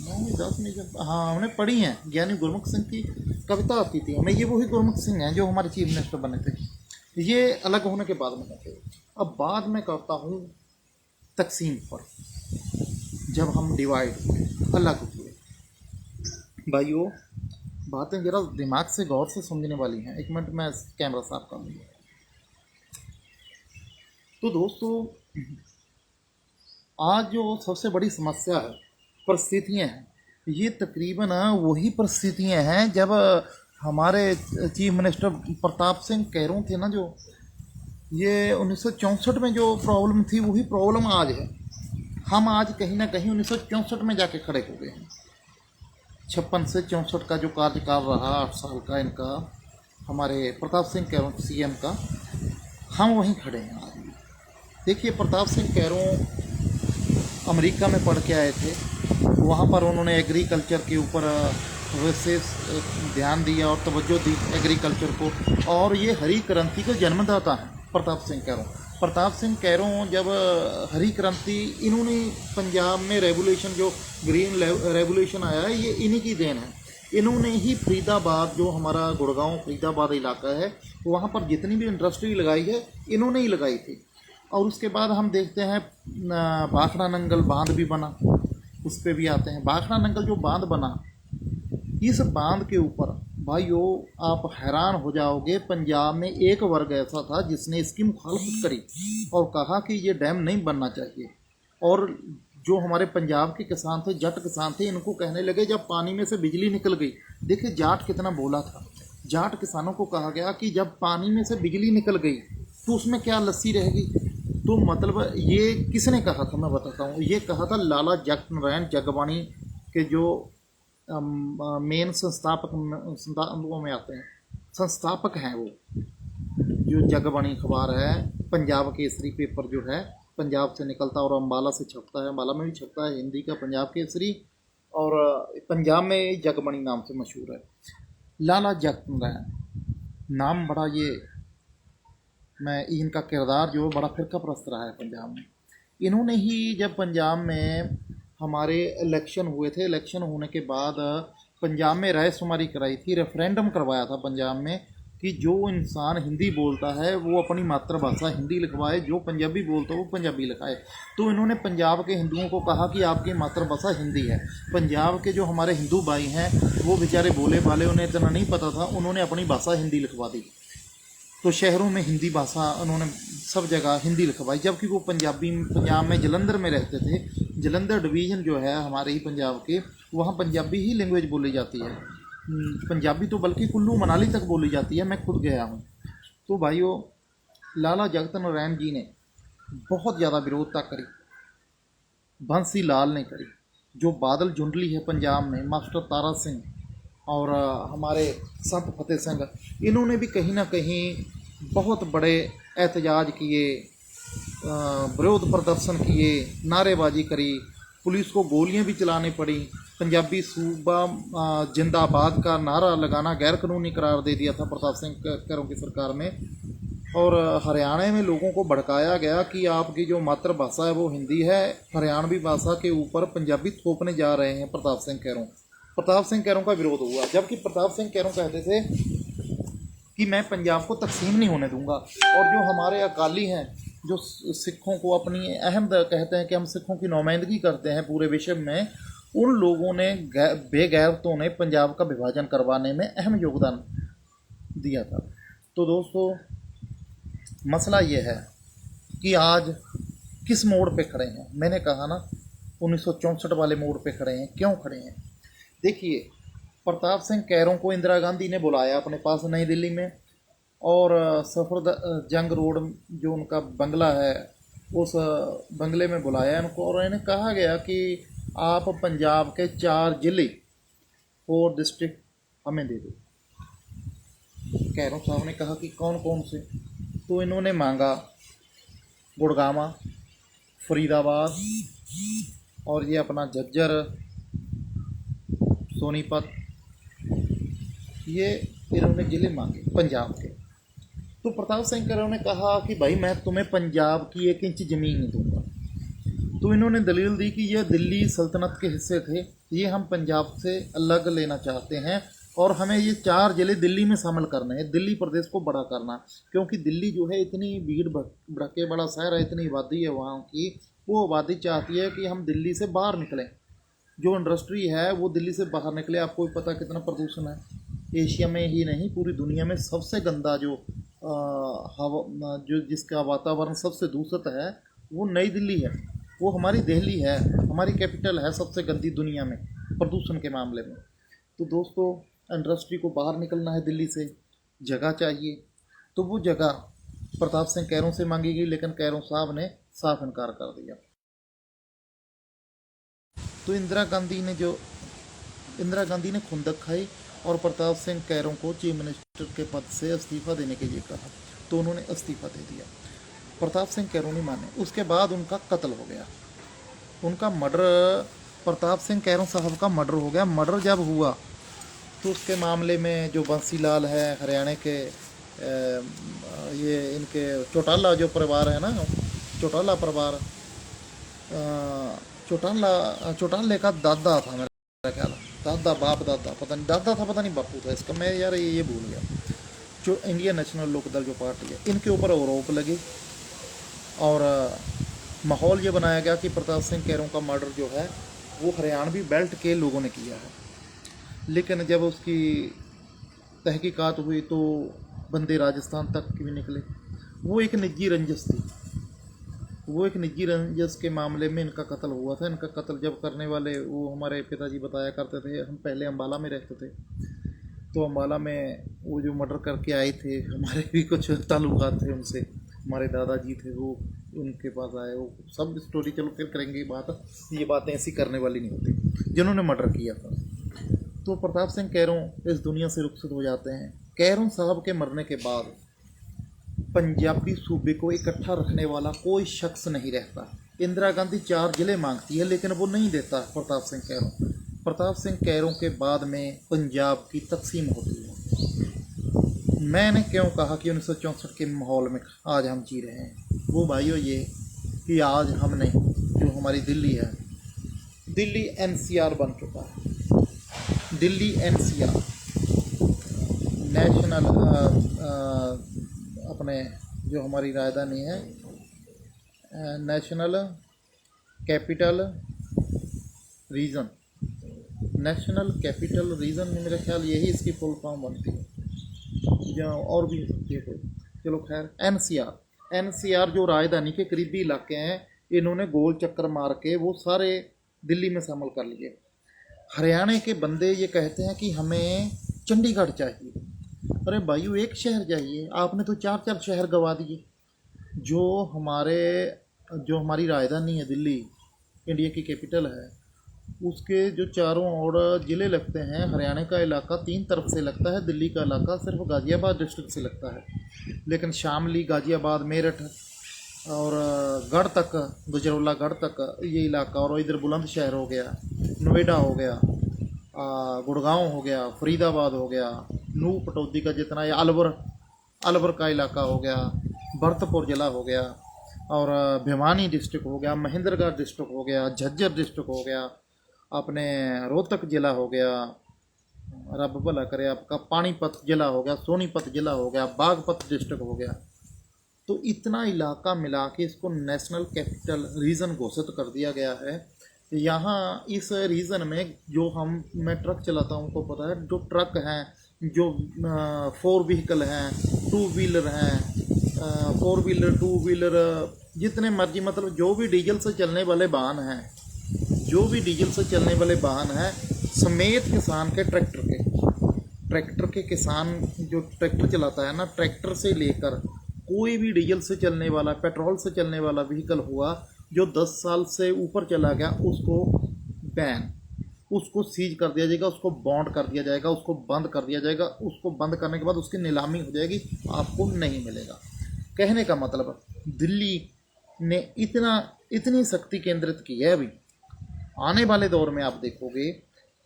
[SPEAKER 1] 9वीं 10वीं जब, हाँ हमने पढ़ी हैं। ज्ञानी गुरमुख सिंह की कविता आती थी हमें। ये वही गुरमुख सिंह हैं जो हमारे चीफ मिनिस्टर बने थे। ये अलग होने के बाद में थे। अब बाद में करता हूँ तकसीम पर, जब हम डिवाइड हुए, अलग हुए। भाइयों बातें जरा दिमाग से गौर से समझने वाली हैं। 1 मिनट मैं कैमरा साफ कर लूँगा। तो दोस्तों आज जो सबसे बड़ी समस्या है, परिस्थितियाँ हैं, ये तकरीबन वही परिस्थितियाँ हैं जब हमारे चीफ मिनिस्टर प्रताप सिंह कैरों थे ना, जो ये 1964 में जो प्रॉब्लम थी वही प्रॉब्लम आज है। हम आज कहीं ना कहीं 1964 में जाके खड़े हो गए हैं। 56 से 64 का जो कार्यकाल रहा 8 साल का इनका, हमारे प्रताप सिंह कैरों सीएम का, हम वहीं खड़े हैं आज भी। देखिए प्रताप सिंह कैरों अमेरिका में पढ़ के आए थे। वहाँ पर उन्होंने एग्रीकल्चर के ऊपर विशेष ध्यान दिया और तवज्जो दी एग्रीकल्चर को, और ये हरी क्रांति को जन्मदाता है प्रताप सिंह कैरों। प्रताप सिंह कैरों जब हरी क्रांति, इन्होंने पंजाब में रेवोल्यूशन, जो ग्रीन रेवोल्यूशन आया है, ये इन्हीं की देन है। इन्होंने ही फरीदाबाद, जो हमारा गुड़गांव फरीदाबाद इलाका है, वहाँ पर जितनी भी इंडस्ट्री लगाई है इन्होंने ही लगाई थी। और उसके बाद हम देखते हैं भाखड़ा नंगल बांध भी बना, उस पर भी आते हैं। भाखड़ा नंगल जो बांध बना, इस बांध के ऊपर भाइयों आप हैरान हो जाओगे, पंजाब में एक वर्ग ऐसा था जिसने इसकी मुखालफत करी और कहा कि ये डैम नहीं बनना चाहिए। और जो हमारे पंजाब के किसान थे, जट किसान थे, इनको कहने लगे जब पानी में से बिजली निकल गई, देखिए जाट कितना बोला था, जाट किसानों को कहा गया कि जब पानी में से बिजली निकल गई तो उसमें क्या लस्सी रहेगी। तो मतलब ये किसने कहा था, मैं बताता हूँ। ये कहा था लाला जगत नारायण जगबाणी के जो मेन संस्थापकों में आते हैं, संस्थापक हैं वो। जो जगबाणी अखबार है, पंजाब केसरी पेपर जो है पंजाब से निकलता है और अम्बाला से छपता है, अम्बाला में भी छपता है हिंदी का पंजाब केसरी, और पंजाब में जगबाणी नाम से मशहूर है। लाला जगत नारायण नाम बड़ा, ये मैं इनका किरदार जो बड़ा फिरका प्रस्त रहा है पंजाब में। इन्होंने ही जब पंजाब में हमारे इलेक्शन हुए थे, इलेक्शन होने के बाद पंजाब में रायशुमारी कराई थी, रेफरेंडम करवाया था पंजाब में कि जो इंसान हिंदी बोलता है वो अपनी मातृभाषा हिंदी लिखवाए, जो पंजाबी बोलता है वो पंजाबी लिखाए। तो इन्होंने पंजाब के हिंदुओं को कहा कि आपकी मातृभाषा हिंदी है। पंजाब के जो हमारे हिंदू भाई हैं वो बेचारे भोले भाले, उन्हें इतना नहीं पता था, उन्होंने अपनी भाषा हिंदी लिखवा दी। तो शहरों में हिंदी भाषा उन्होंने सब जगह हिंदी लिखवाई, जबकि वो पंजाब में जलंधर में रहते थे। जलंधर डिवीज़न जो है हमारे ही पंजाब के, वहाँ पंजाबी ही लैंग्वेज बोली जाती है। पंजाबी तो बल्कि कुल्लू मनाली तक बोली जाती है, मैं खुद गया हूँ। तो भाइयों, लाला जगत नारायण जी ने बहुत ज़्यादा विरोधता करी, बंसी लाल ने करी, जो बादल जुंडली है पंजाब में, मास्टर तारा सिंह और हमारे संत फतेह सिंह, इन्होंने भी कहीं ना कहीं बहुत बड़े एहतजाज किए, विरोध प्रदर्शन किए, नारेबाजी करी, पुलिस को गोलियां भी चलानी पड़ी। पंजाबी सूबा जिंदाबाद का नारा लगाना गैर कानूनी करार दे दिया था प्रताप सिंह कैरों की सरकार ने। और हरियाणा में लोगों को भड़काया गया कि आपकी जो मातृभाषा है वो हिंदी है, हरियाणवी भाषा के ऊपर पंजाबी थोपने जा रहे हैं प्रताप सिंह कैरों। प्रताप सिंह कैरों का विरोध हुआ, जबकि प्रताप सिंह कैरों कहते थे कि मैं पंजाब को तकसीम नहीं होने दूंगा। और जो हमारे अकाली हैं, जो सिखों को अपनी अहम कहते हैं कि हम सिखों की नुमाइंदगी करते हैं पूरे विश्व में, उन लोगों ने बेगैरतों ने पंजाब का विभाजन करवाने में अहम योगदान दिया था। तो दोस्तों, मसला ये है कि आज किस मोड़ पे खड़े हैं। मैंने कहा ना 1964 वाले मोड़ पे खड़े हैं। क्यों खड़े हैं? देखिए, प्रताप सिंह कैरों को इंदिरा गांधी ने बुलाया अपने पास नई दिल्ली में, और सफर जंग रोड जो उनका बंगला है, उस बंगले में बुलाया इनको, और इन्हें कहा गया कि आप पंजाब के 4 ज़िले, 4 डिस्ट्रिक्ट हमें दे दो। कैरों साहब ने कहा कि कौन कौन से? तो इन्होंने मांगा गुड़गामा, फरीदाबाद, और ये अपना झज्जर, सोनीपत, ये इन्होंने ज़िले मांगे पंजाब के। तो प्रताप सिंह कैरों ने कहा कि भाई मैं तुम्हें पंजाब की 1 इंच ज़मीन नहीं दूंगा। तो इन्होंने दलील दी कि यह दिल्ली सल्तनत के हिस्से थे, ये हम पंजाब से अलग लेना चाहते हैं और हमें ये 4 ज़िले दिल्ली में शामिल करने हैं, दिल्ली प्रदेश को बड़ा करना। क्योंकि दिल्ली जो है इतनी भीड़ भड़के वाला शहर है, इतनी आबादी है वहाँ की, वो आबादी चाहती है कि हम दिल्ली से बाहर निकलें, जो इंडस्ट्री है वो दिल्ली से बाहर निकले। आपको भी पता कितना प्रदूषण है, एशिया में ही नहीं पूरी दुनिया में सबसे गंदा जो हवा, जो जिसका वातावरण सबसे दूषित है, वो नई दिल्ली है, वो हमारी दिल्ली है, हमारी कैपिटल है सबसे गंदी दुनिया में प्रदूषण के मामले में। तो दोस्तों, इंडस्ट्री को बाहर निकलना है दिल्ली से, जगह चाहिए, तो वो जगह प्रताप सिंह कैरों से मांगी गई, लेकिन कैरों साहब ने साफ इनकार कर दिया। तो इंदिरा गांधी ने खुंदक खाई और प्रताप सिंह कैरों को चीफ मिनिस्टर के पद से इस्तीफा देने के लिए कहा, तो उन्होंने इस्तीफा दे दिया। प्रताप सिंह कैरों नहीं माने, उसके बाद उनका कत्ल हो गया, उनका मर्डर, प्रताप सिंह कैरों साहब का मर्डर हो गया। मर्डर जब हुआ तो उसके मामले में जो बंसी लाल है हरियाणा के, ये इनके चौटाला जो परिवार है ना, चौटाला परिवार, चौटाले का दादा था मेरा ख्याल, दादा बाप दादा, पता नहीं दादा था पता नहीं बापू था इसका, मैं यार ये भूल गया। जो इंडियन नेशनल लोकदल जो पार्टी है, इनके ऊपर आरोप लगे और माहौल ये बनाया गया कि प्रताप सिंह कैरों का मर्डर जो है वो हरियाणवी बेल्ट के लोगों ने किया है। लेकिन जब उसकी तहकीकात हुई तो बंदे राजस्थान तक भी निकले। वो एक निजी रंजिश थी, वो एक निजी रंजिश के मामले में इनका कत्ल हुआ था। इनका कत्ल जब करने वाले वो हमारे पिताजी बताया करते थे, हम पहले अम्बाला में रहते थे, तो अम्बाला में वो जो मर्डर करके आए थे, हमारे भी कुछ ताल्लुकात थे उनसे, हमारे दादाजी थे वो, उनके पास आए। वो सब स्टोरी चलो फिर करेंगे बात, ये बातें ऐसी करने वाली नहीं होती। जिन्होंने मर्डर किया था, तो प्रताप सिंह कैरों इस दुनिया से रुखसत हो जाते हैं। कैरों साहब के मरने के बाद पंजाबी सूबे को इकट्ठा रखने वाला कोई शख्स नहीं रहता। इंदिरा गांधी 4 जिले मांगती है, लेकिन वो नहीं देता प्रताप सिंह कैरों। प्रताप सिंह कैरों के बाद में पंजाब की तकसीम होती है। मैंने क्यों कहा कि 1964 के माहौल में आज हम जी रहे हैं, वो भाइयों ये कि आज हम नहीं, जो हमारी दिल्ली है, दिल्ली एनसीआर बन चुका है। दिल्ली एनसीआर नेशनल अपने जो हमारी राजधानी है, national capital region, national capital region में मेरा ख्याल यही इसकी फुल फॉर्म बनती है, या और भी सकती है कोई, चलो खैर। एनसीआर, एनसीआर जो राजधानी के करीबी इलाके हैं, इन्होंने गोल चक्कर मार के वो सारे दिल्ली में शामिल कर लिए। हरियाणा के बंदे ये कहते हैं कि हमें चंडीगढ़ चाहिए। अरे भाइयों, एक शहर चाहिए, आपने तो 4 शहर गवा दिए। जो हमारी राजधानी है दिल्ली, इंडिया की कैपिटल है, उसके जो चारों ओर ज़िले लगते हैं, हरियाणा का इलाका 3 तरफ से लगता है, दिल्ली का इलाका सिर्फ गाज़ियाबाद डिस्ट्रिक्ट से लगता है। लेकिन शामली, गाज़ियाबाद, मेरठ और गढ़ तक, गुजरौला गढ़ तक ये इलाका, और इधर बुलंदशहर हो गया, नोएडा हो गया, गुड़गांव हो गया, फरीदाबाद हो गया, नूह पटौदी का जितना, ये अलवर का इलाका हो गया, भरतपुर ज़िला हो गया, और भिवानी डिस्ट्रिक्ट हो गया, महेंद्रगढ़ डिस्ट्रिक्ट हो गया, झज्जर डिस्ट्रिक्ट हो गया, अपने रोहतक ज़िला हो गया, रब भला करे आपका, पानीपत ज़िला हो गया, सोनीपत ज़िला हो गया, बागपत डिस्ट्रिक्ट हो गया। तो इतना इलाका मिला के इसको नेशनल कैपिटल रीजन घोषित कर दिया गया है। यहाँ इस रीजन में जो मैं ट्रक चलाता हूँ, को पता है, जो ट्रक हैं, जो 4 व्हीकल हैं, 2 व्हीलर हैं, 4 व्हीलर, 2 व्हीलर, जितने मर्जी, मतलब जो भी डीजल से चलने वाले वाहन हैं, जो भी डीजल से चलने वाले वाहन हैं, समेत किसान के ट्रैक्टर के किसान जो ट्रैक्टर चलाता है ना, ट्रैक्टर से लेकर कोई भी डीजल से चलने वाला, पेट्रोल से चलने वाला व्हीकल हुआ जो 10 साल से ऊपर चला गया, उसको बैन, उसको सीज कर दिया जाएगा, उसको बॉन्ड कर दिया जाएगा, उसको बंद कर दिया जाएगा। उसको बंद करने के बाद उसकी नीलामी हो जाएगी, आपको नहीं मिलेगा। कहने का मतलब दिल्ली ने इतनी शक्ति केंद्रित की है। अभी आने वाले दौर में आप देखोगे,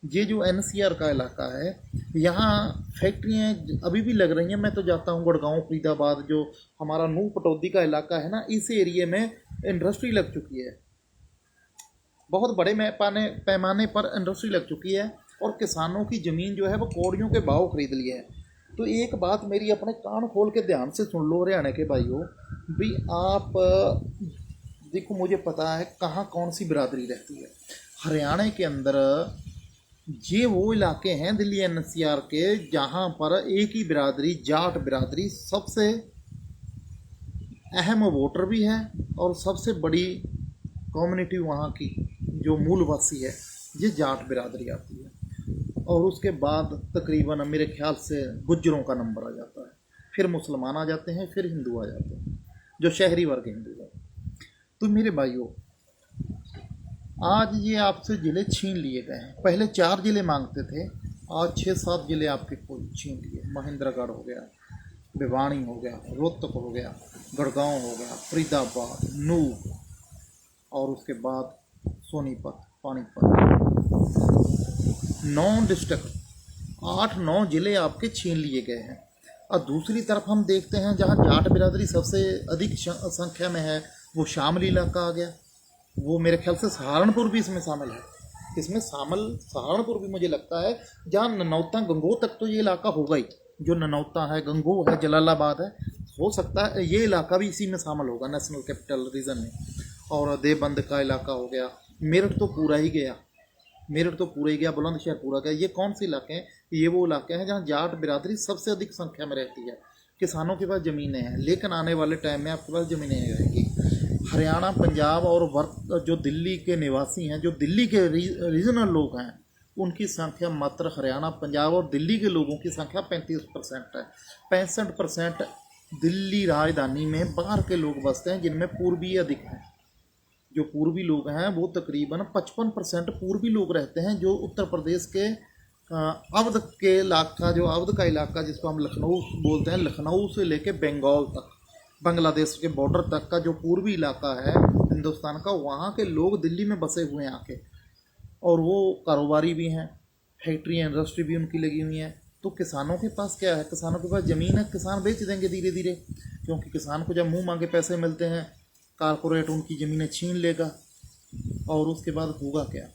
[SPEAKER 1] ये जो एनसीआर का इलाका है, यहाँ फैक्ट्रियाँ अभी भी लग रही हैं। मैं तो जाता हूँ गुड़गांव, फरीदाबाद, जो हमारा नूह पटौदी का इलाका है ना, इस एरिए में इंडस्ट्री लग चुकी है, बहुत बड़े पैमाने पर इंडस्ट्री लग चुकी है, और किसानों की ज़मीन जो है वो कौड़ियों के भाव खरीद लिए है। तो एक बात मेरी अपने कान खोल के ध्यान से सुन लो हरियाणा के भाइयों, भी आप देखो, मुझे पता है कहाँ कौन सी बिरादरी रहती है हरियाणा के अंदर। ये वो इलाके हैं दिल्ली एनसीआर के, जहाँ पर एक ही बिरादरी, जाट बिरादरी, सबसे अहम वोटर भी है और सबसे बड़ी कम्युनिटी वहाँ की जो मूलवासी है, ये जाट बिरादरी आती है। और उसके बाद तकरीबन मेरे ख्याल से गुज्जरों का नंबर आ जाता है, फिर मुसलमान आ जाते हैं, फिर हिंदू आ जाते हैं, जो शहरी वर्ग हिंदू है। तो मेरे भाइयों, आज ये आपसे ज़िले छीन लिए गए हैं। पहले 4 ज़िले मांगते थे, आज 6-7 ज़िले आपके कोई छीन लिए। महेंद्रगढ़ हो गया, भिवानी हो गया, रोहतक हो गया, गुड़गांव हो गया, फरीदाबाद, नूह, और उसके बाद सोनीपत, पानीपत, 9 डिस्ट्रिक्ट, 8-9 ज़िले आपके छीन लिए गए हैं। और दूसरी तरफ हम देखते हैं जहाँ जाट बिरादरी सबसे अधिक संख्या में है, वो शामली इलाका आ गया। वो मेरे ख्याल से सहारनपुर भी इसमें शामिल है। इसमें सहारनपुर भी मुझे लगता है, जहाँ ननौता, गंगोह तक तो ये इलाका होगा ही। जो ननौता है, गंगोह है, जलालाबाद है, हो सकता है ये इलाका भी इसी में शामिल होगा, नेशनल कैपिटल रीजन में। और देवबंद का इलाका हो गया, मेरठ तो पूरा ही गया, बुलंदशहर पूरा गया। ये कौन से इलाके हैं? ये वो इलाके हैं जहाँ जाट बिरादरी सबसे अधिक संख्या में रहती है। किसानों के पास ज़मीनें हैं, लेकिन आने वाले टाइम में आपके पास ज़मीनें नहीं रहेंगी। हरियाणा, पंजाब और जो दिल्ली के निवासी हैं, जो दिल्ली के रीजनल लोग हैं, उनकी संख्या मात्र हरियाणा, पंजाब और दिल्ली के लोगों की संख्या 35% है। 65% दिल्ली राजधानी में बाहर के लोग बसते हैं, जिनमें पूर्वी अधिक हैं। जो पूर्वी लोग हैं वो तकरीबन 55% पूर्वी लोग रहते हैं, जो उत्तर प्रदेश के अवध के इलाका, जो अवध का इलाका जिसको हम लखनऊ बोलते हैं, लखनऊ से लेके बंगाल तक, बांग्लादेश के बॉर्डर तक का जो पूर्वी इलाका है हिंदुस्तान का, वहाँ के लोग दिल्ली में बसे हुए हैं आके। और वो कारोबारी भी हैं, फैक्ट्री इंडस्ट्री भी उनकी लगी हुई है। तो किसानों के पास क्या है, किसानों के पास ज़मीन है, किसान बेच देंगे धीरे धीरे, क्योंकि किसान को जब मुंह मांगे पैसे मिलते हैं कारपोरेट उनकी ज़मीनें छीन लेगा। और उसके बाद होगा क्या,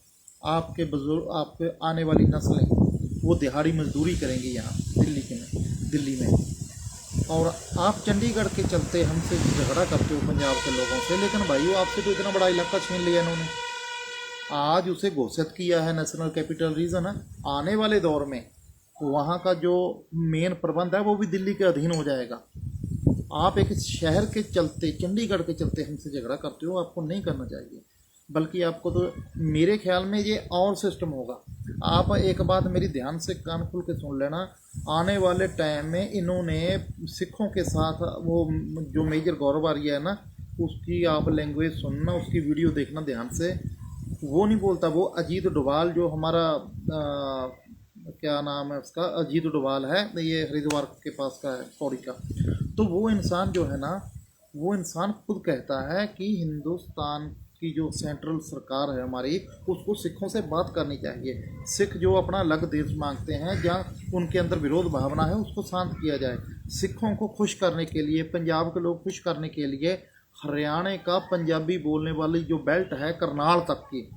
[SPEAKER 1] आपके बुजुर्ग, आपके आने वाली नस्लें वो दिहाड़ी मजदूरी करेंगी यहाँ दिल्ली में। और आप चंडीगढ़ के चलते हमसे झगड़ा करते हो पंजाब के लोगों से, लेकिन भाइयों आपसे तो इतना बड़ा इलाका छीन लिया इन्होंने, आज उसे घोषित किया है नेशनल कैपिटल रीजन है। आने वाले दौर में वहाँ का जो मेन प्रबंध है वो भी दिल्ली के अधीन हो जाएगा। आप एक शहर के चलते, चंडीगढ़ के चलते हमसे झगड़ा करते हो, आपको नहीं करना चाहिए। बल्कि आपको तो मेरे ख्याल में ये और सिस्टम होगा। आप एक बात मेरी ध्यान से कान खोल के सुन लेना, आने वाले टाइम में इन्होंने सिखों के साथ, वो जो मेजर गौरव आर्य है ना, उसकी आप लैंग्वेज सुनना, उसकी वीडियो देखना ध्यान से। वो नहीं बोलता, वो अजीत डोभाल जो हमारा क्या नाम है उसका, अजीत डोभाल है, ये हरिद्वार के पास का है, पौड़ी का। तो वो इंसान जो है ना, वो इंसान खुद कहता है कि हिंदुस्तान की जो सेंट्रल सरकार है हमारी, उसको सिखों से बात करनी चाहिए। सिख जो अपना अलग देश मांगते हैं, जहाँ उनके अंदर विरोध भावना है, उसको शांत किया जाए। सिखों को खुश करने के लिए, पंजाब के लोग खुश करने के लिए, हरियाणा का पंजाबी बोलने वाली जो बेल्ट है करनाल तक की,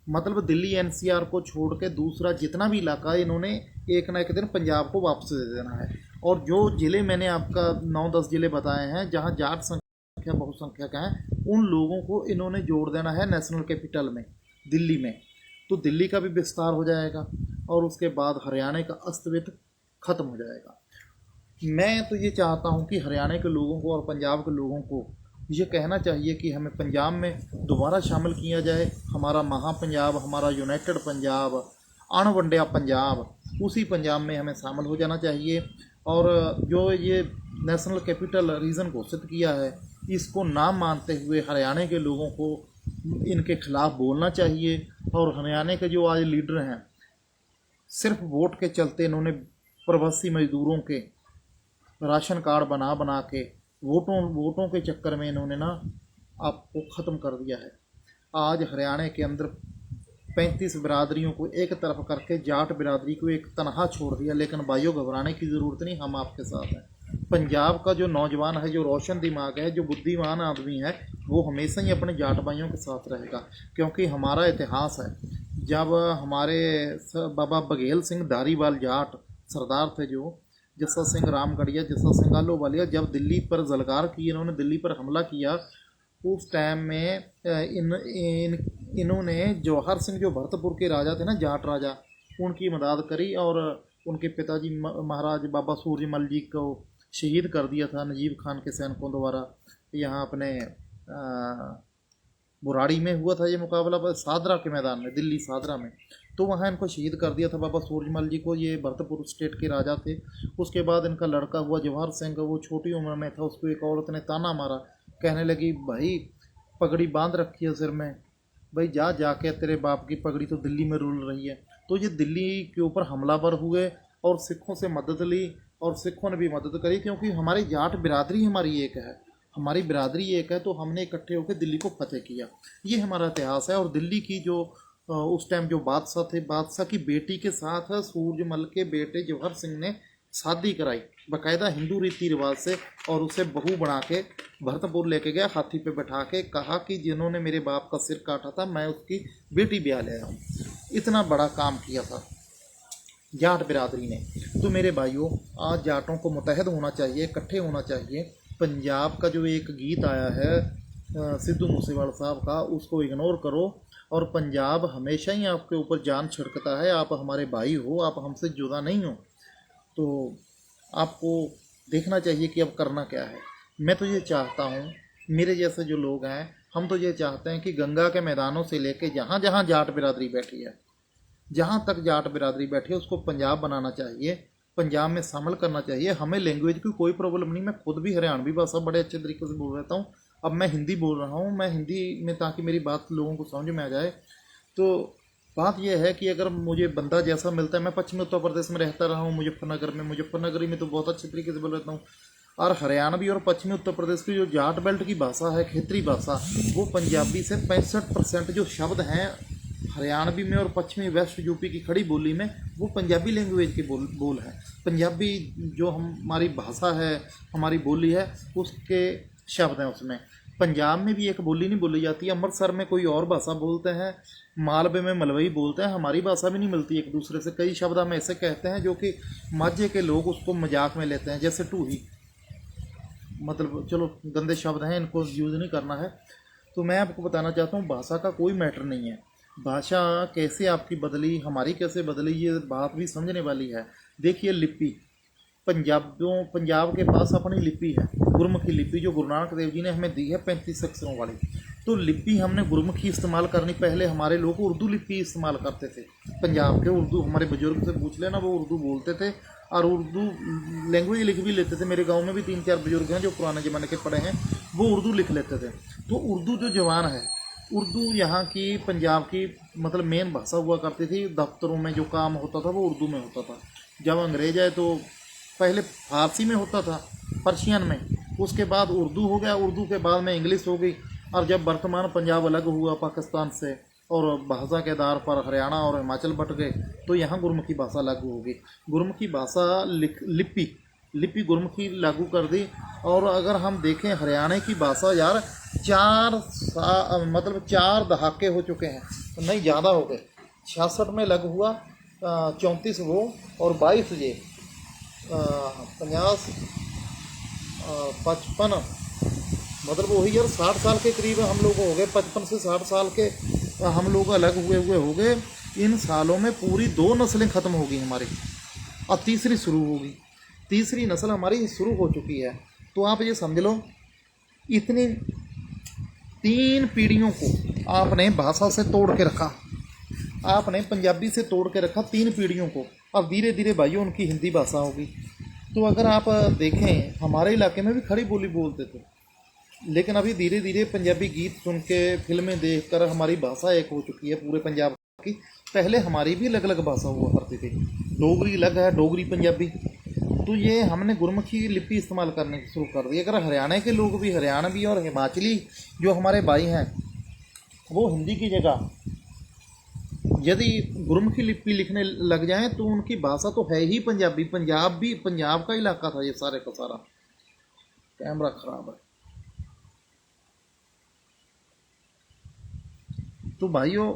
[SPEAKER 1] मतलब दिल्ली एनसीआर को छोड़ के दूसरा जितना भी इलाका है, इन्होंने एक ना एक दिन पंजाब को वापस दे देना है। और जो ज़िले मैंने आपका 9-10 ज़िले बताए हैं जहां जाट संख्या बहुसंख्यक हैं, उन लोगों को इन्होंने जोड़ देना है नेशनल कैपिटल में, दिल्ली में। तो दिल्ली का भी विस्तार हो जाएगा और उसके बाद हरियाणा का अस्तित्व खत्म हो जाएगा। मैं तो ये चाहता हूँ कि हरियाणा के लोगों को और पंजाब के लोगों को ये कहना चाहिए कि हमें पंजाब में दोबारा शामिल किया जाए। हमारा महापंजाब, हमारा यूनाइटेड पंजाब, अणवंड्या पंजाब, उसी पंजाब में हमें शामिल हो जाना चाहिए। और जो ये नेशनल कैपिटल रीजन घोषित किया है, इसको ना मानते हुए हरियाणा के लोगों को इनके खिलाफ बोलना चाहिए। और हरियाणा के जो आज लीडर हैं, सिर्फ वोट के चलते इन्होंने प्रवासी मजदूरों के राशन कार्ड बना बना के वोटों के चक्कर में इन्होंने ना आपको ख़त्म कर दिया है। आज हरियाणा के अंदर 35 बिरादरियों को एक तरफ करके जाट बिरादरी को एक तनहा छोड़ दिया। लेकिन भाइयों घबराने की ज़रूरत नहीं, हम आपके साथ हैं। पंजाब का जो नौजवान है, जो रोशन दिमाग है, जो बुद्धिमान आदमी है, वो हमेशा ही अपने जाट भाइयों के साथ रहेगा। क्योंकि हमारा इतिहास है, जब हमारे बाबा बघेल सिंह धारीवाल जाट सरदार थे, जो जस्सा सिंह रामगढ़िया, जस्सा सिंह आहलूवालिया, जब दिल्ली पर जलगार की, इन्होंने दिल्ली पर हमला किया, उस टाइम में इन्होंने जवाहर सिंह जो भरतपुर के राजा थे ना, जाट राजा, उनकी मदद करी और उनके पिताजी महाराज बाबा सूरजमल जी को शहीद कर दिया था नजीब खान के सैनिकों द्वारा। यहाँ अपने बुराड़ी में हुआ था ये मुकाबला, सादरा के मैदान में, दिल्ली सादरा में। तो वहाँ इनको शहीद कर दिया था बाबा सूरजमल जी को। ये भरतपुर स्टेट के राजा थे। उसके बाद इनका लड़का हुआ जवाहर सिंह, वो छोटी उम्र में था, उसको एक औरत ने ताना मारा, कहने लगी भाई पगड़ी बांध रखी है सिर में, भाई जा जाके, तेरे बाप की पगड़ी तो दिल्ली में रुल रही है। तो ये दिल्ली के ऊपर हमलावर हुए और सिखों से मदद ली और सिखों ने भी मदद करी, क्योंकि हमारी जाट बिरादरी हमारी एक है, हमारी बिरादरी एक है। तो हमने इकट्ठे होकर दिल्ली को फतेह किया। ये हमारा इतिहास है। और दिल्ली की जो उस टाइम जो बादशाह थे, बादशाह की बेटी के साथ सूरजमल के बेटे जवाहर सिंह ने शादी कराई बाकायदा हिंदू रीति रिवाज से, और उसे बहू बना के भरतपुर लेके गया, हाथी पे बैठा के, कहा कि जिन्होंने मेरे बाप का सिर काटा था मैं उसकी बेटी ब्याह ले आया हूँ। इतना बड़ा काम किया था जाट बिरादरी ने। तो मेरे भाइयों, आज जाटों को मुतहद होना चाहिए, इकट्ठे होना चाहिए। पंजाब का जो एक गीत आया है सिद्धू मूसेवाला साहब का, उसको इग्नोर करो। और पंजाब हमेशा ही आपके ऊपर जान छिड़कता है। आप हमारे भाई हो, आप हमसे जुदा नहीं हो। तो आपको देखना चाहिए कि अब करना क्या है। मैं तो ये चाहता हूँ, मेरे जैसे जो लोग हैं, हम तो ये चाहते हैं कि गंगा के मैदानों से लेके जहाँ जहाँ जाट बिरादरी बैठी है, जहाँ तक जाट बिरादरी बैठी है उसको पंजाब बनाना चाहिए, पंजाब में शामिल करना चाहिए। हमें लैंग्वेज की कोई प्रॉब्लम नहीं, मैं खुद भी हरियाणवी भाषा बड़े अच्छे तरीके से बोल रहता हूँ। अब मैं हिंदी बोल रहा हूँ, मैं हिंदी में, ताकि मेरी बात लोगों को समझ में आ जाए। तो बात यह है कि अगर मुझे बंदा जैसा मिलता है, मैं पश्चिमी उत्तर प्रदेश में रहता रहा हूँ, मुजफ्फरनगर में, मुजफ्फरनगरी में तो बहुत अच्छे तरीके से बोल रहता हूँ। और हरियाणवी और पश्चिमी उत्तर प्रदेश की जो जाट बेल्ट की भाषा है, क्षेत्रीय भाषा, वो पंजाबी से 65% जो शब्द हैं हरियाणवी में और पश्चिमी वेस्ट यूपी की खड़ी बोली में, वो पंजाबी लैंग्वेज के बोल है। पंजाबी जो हमारी भाषा है, हमारी बोली है, उसके शब्द हैं उसमें। पंजाब में भी एक बोली नहीं बोली जाती, अमृतसर में कोई और भाषा बोलते हैं, मालवे में मलवई बोलते हैं, हमारी भाषा भी नहीं मिलती एक दूसरे से। कई शब्द हम ऐसे कहते हैं जो कि माझे के लोग उसको मजाक में लेते हैं, जैसे टूही, मतलब चलो गंदे शब्द हैं, इनको यूज़ नहीं करना है। तो मैं आपको बताना चाहता हूँ, भाषा का कोई मैटर नहीं है। भाषा कैसे आपकी बदली, हमारी कैसे बदली, ये बात भी समझने वाली है। देखिए लिपि, पंजाब के पास अपनी लिपि है, गुरमुखी लिपि, जो गुरु नानक देव जी ने हमें दी है 35 अक्षरों वाली। तो लिपि हमने गुरमुखी इस्तेमाल करनी। पहले हमारे लोग उर्दू लिपि इस्तेमाल करते थे, पंजाब के उर्दू, हमारे बुजुर्ग से पूछ लेना, वो उर्दू बोलते थे और उर्दू लैंग्वेज लिख भी लेते थे। मेरे गांव में भी 3-4 बुजुर्ग हैं जो पुराने ज़माने के पढ़े हैं, वो उर्दू लिख लेते थे। तो उर्दू जो जवान है, उर्दू यहाँ की पंजाब की मतलब मेन भाषा हुआ करती थी। दफ्तरों में जो काम होता था वो उर्दू में होता था। जब अंग्रेज आए तो पहले फारसी में होता था, पर्शियन में, उसके बाद उर्दू हो गया, उर्दू के बाद में इंग्लिश हो गई। और जब वर्तमान पंजाब अलग हुआ पाकिस्तान से और भाषा के आधार पर हरियाणा और हिमाचल बट गए, तो यहाँ गुरमुखी भाषा लागू होगी। गुरमुखी भाषा लिपि गुरमुखी लागू कर दी। और अगर हम देखें हरियाणा की भाषा, यार 4 दहाके हो चुके हैं, नहीं ज़्यादा हो गए। 66 में लागू हुआ, 34 वो और 22 ये, 50, 55, मतलब वही यार 60 साल के करीब हम लोग हो गए। 55 से 60 साल के हम लोग अलग हुए हो गए। इन सालों में पूरी 2 नस्लें ख़त्म हो गई हमारी और तीसरी शुरू होगी। तीसरी नस्ल हमारी शुरू हो चुकी है। तो आप ये समझ लो, इतनी 3 पीढ़ियों को आपने भाषा से तोड़ के रखा, आपने पंजाबी से तोड़ के रखा 3 पीढ़ियों को। अब धीरे धीरे भाइयों उनकी हिंदी भाषा होगी। तो अगर आप देखें, हमारे इलाके में भी खड़ी बोली बोलते थे, लेकिन अभी धीरे धीरे पंजाबी गीत सुन के, फिल्में देखकर हमारी भाषा एक हो चुकी है पूरे पंजाब की। पहले हमारी भी अलग अलग भाषा हुआ करती थी, डोगरी अलग है, डोगरी पंजाबी। तो ये हमने गुरमुखी लिपि इस्तेमाल करने शुरू कर दी। अगर हरियाणा के लोग भी, हरियाणवी और हिमाचली जो हमारे भाई हैं, वो हिंदी की जगह यदि गुरमुखी लिपि लिखने लग जाएं तो उनकी भाषा तो है ही पंजाबी। पंजाब भी पंजाब का इलाका था ये सारे का सारा। कैमरा खराब है। तो भाइयों,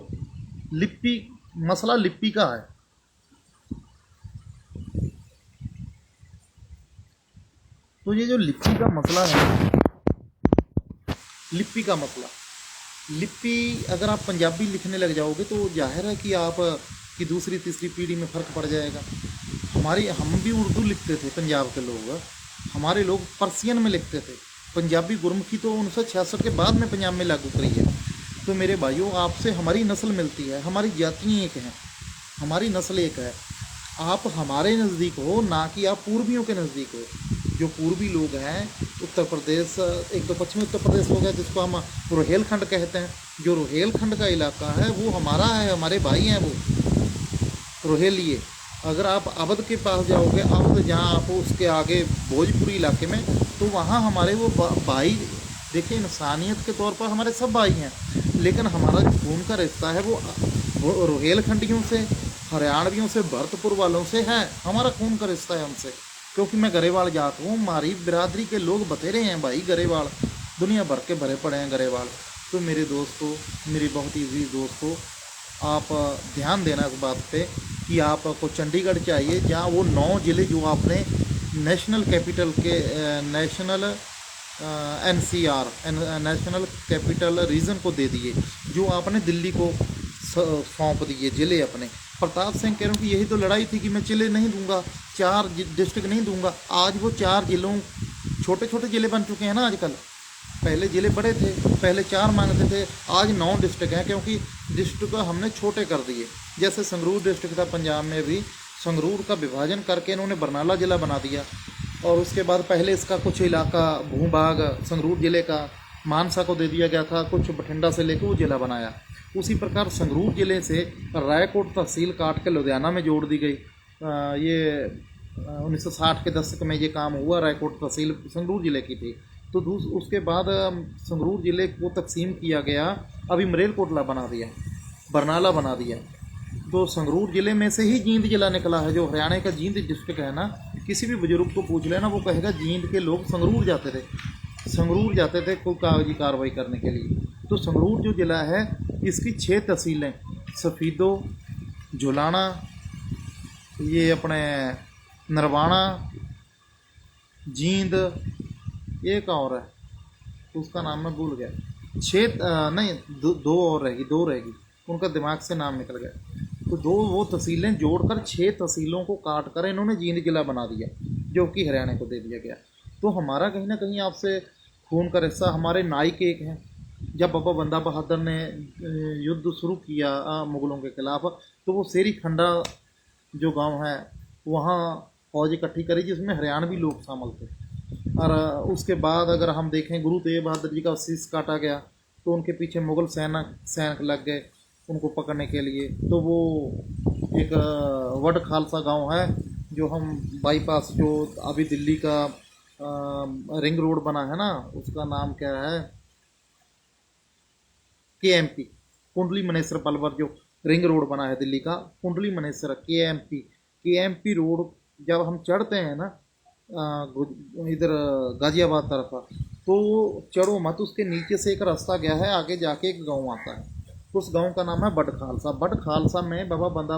[SPEAKER 1] लिपि, मसला लिपि का है। तो ये जो लिपि का मसला है, लिपि का मसला, लिपि अगर आप पंजाबी लिखने लग जाओगे तो जाहिर है कि आप की दूसरी तीसरी पीढ़ी में फ़र्क पड़ जाएगा। हम भी उर्दू लिखते थे, पंजाब के लोग, हमारे लोग पर्शियन में लिखते थे। पंजाबी गुरमुखी तो 1966 के बाद में पंजाब में लागू करी है। तो मेरे भाइयों, आपसे हमारी नस्ल मिलती है, हमारी जातियाँ एक हैं, हमारी नस्ल एक है। आप हमारे नज़दीक हो, ना कि आप पूर्वियों के नज़दीक हो। जो पूर्वी लोग हैं उत्तर प्रदेश, एक तो पश्चिमी उत्तर प्रदेश हो गया जिसको हम रोहेलखंड कहते हैं। जो रोहेलखंड का इलाका है वो हमारा है, हमारे भाई हैं वो रोहेलिए। अगर आप अवध के पास जाओगे, अवध जहाँ आप उसके आगे भोजपुरी इलाके में, तो वहाँ हमारे वो भाई, देखिए इंसानियत के तौर पर हमारे सब भाई हैं, लेकिन हमारा जो खून का रिश्ता है वो रोहेलखंडियों से, हरियाणवियों से, भरतपुर वालों से है। हमारा खून का रिश्ता है उनसे, क्योंकि मैं गरेवाल जात हूँ। हमारी बिरादरी के लोग बतेरे हैं भाई, गरेवाल दुनिया भर के भरे पड़े हैं गरेवाल। तो मेरे दोस्तों, मेरे बहुत ही अजीज दोस्तों, आप ध्यान देना इस बात पे कि आपको चंडीगढ़ चाहिए, जहाँ वो 9 ज़िले जो आपने नेशनल कैपिटल के national NCR national capital region को दे दिए, जो आपने दिल्ली को सौंप दिए ज़िले अपने। प्रताप सिंह कह रहा हूँ कि यही तो लड़ाई थी कि मैं ज़िले नहीं दूंगा, 4 डिस्ट्रिक्ट नहीं दूंगा। आज वो 4 ज़िलों, छोटे छोटे ज़िले बन चुके हैं ना आजकल। पहले ज़िले बड़े थे, पहले 4 मांगते थे, आज 9 डिस्ट्रिक्ट हैं, क्योंकि डिस्ट्रिक्ट को हमने छोटे कर दिए। जैसे संगरूर डिस्ट्रिक्ट था पंजाब में, भी संगरूर का विभाजन करके इन्होंने बरनाला ज़िला बना दिया। और उसके बाद पहले इसका कुछ इलाका भूभाग संगरूर ज़िले का मानसा को दे दिया गया था, कुछ बठिंडा से लेकर वो ज़िला बनाया। उसी प्रकार संगरूर ज़िले से रायकोट तहसील काट के लुधियाना में जोड़ दी गई। ये 1960 के दशक में ये काम हुआ। रायकोट तहसील संगरूर ज़िले की थी। तो उसके बाद संगरूर ज़िले को तकसीम किया गया, अभी मरेलकोटला बना दिया, बरनाला बना दिया। तो संगरूर ज़िले में से ही जींद ज़िला निकला है। जो हरियाणा का जींद डिस्ट्रिक्ट है ना, किसी भी बुजुर्ग को पूछ लेना, वो कहेगा जींद के लोग संगरूर जाते थे, संगरूर जाते थे कोई कागजी कार्रवाई करने के लिए। तो संगरूर जो ज़िला है, इसकी 6 तहसीलें, सफ़ीदो, झुलाना, ये अपने नरवाना, जींद, एक और है उसका नाम मैं भूल गया, 6 नहीं दो और रहेगी, 2 रहेगी, उनका दिमाग से नाम निकल गया। तो 2 वो तहसीलें जोड़कर 6 तहसीलों को काट कर इन्होंने जींद जिला बना दिया, जो कि हरियाणा को दे दिया गया। तो हमारा कहीं ना कहीं आपसे खून का रिश्ता, हमारे नायक एक हैं। जब बाबा बंदा बहादुर ने युद्ध शुरू किया मुग़लों के खिलाफ, तो वो सेरी खंडा जो गांव है वहाँ फौज इकट्ठी करी, जिसमें हरियाणवी लोग शामिल थे। और उसके बाद अगर हम देखें, गुरु तेग बहादुर जी का शीश काटा गया, तो उनके पीछे मुग़ल सैनिक लग गए उनको पकड़ने के लिए। तो वो एक वड खालसा गांव है, जो हम बाईपास, जो अभी दिल्ली का रिंग रोड बना है ना, उसका नाम क्या है, KMP, कुंडली मनेसर पलवल, जो रिंग रोड बना है दिल्ली का, कुंडली मनेसर KMP रोड। जब हम चढ़ते हैं ना इधर गाजियाबाद तरफ, तो चढ़ो मत, उसके नीचे से एक रास्ता गया है, आगे जाके एक गांव आता है, उस गांव का नाम है बड खालसा। बड खालसा में बाबा बंदा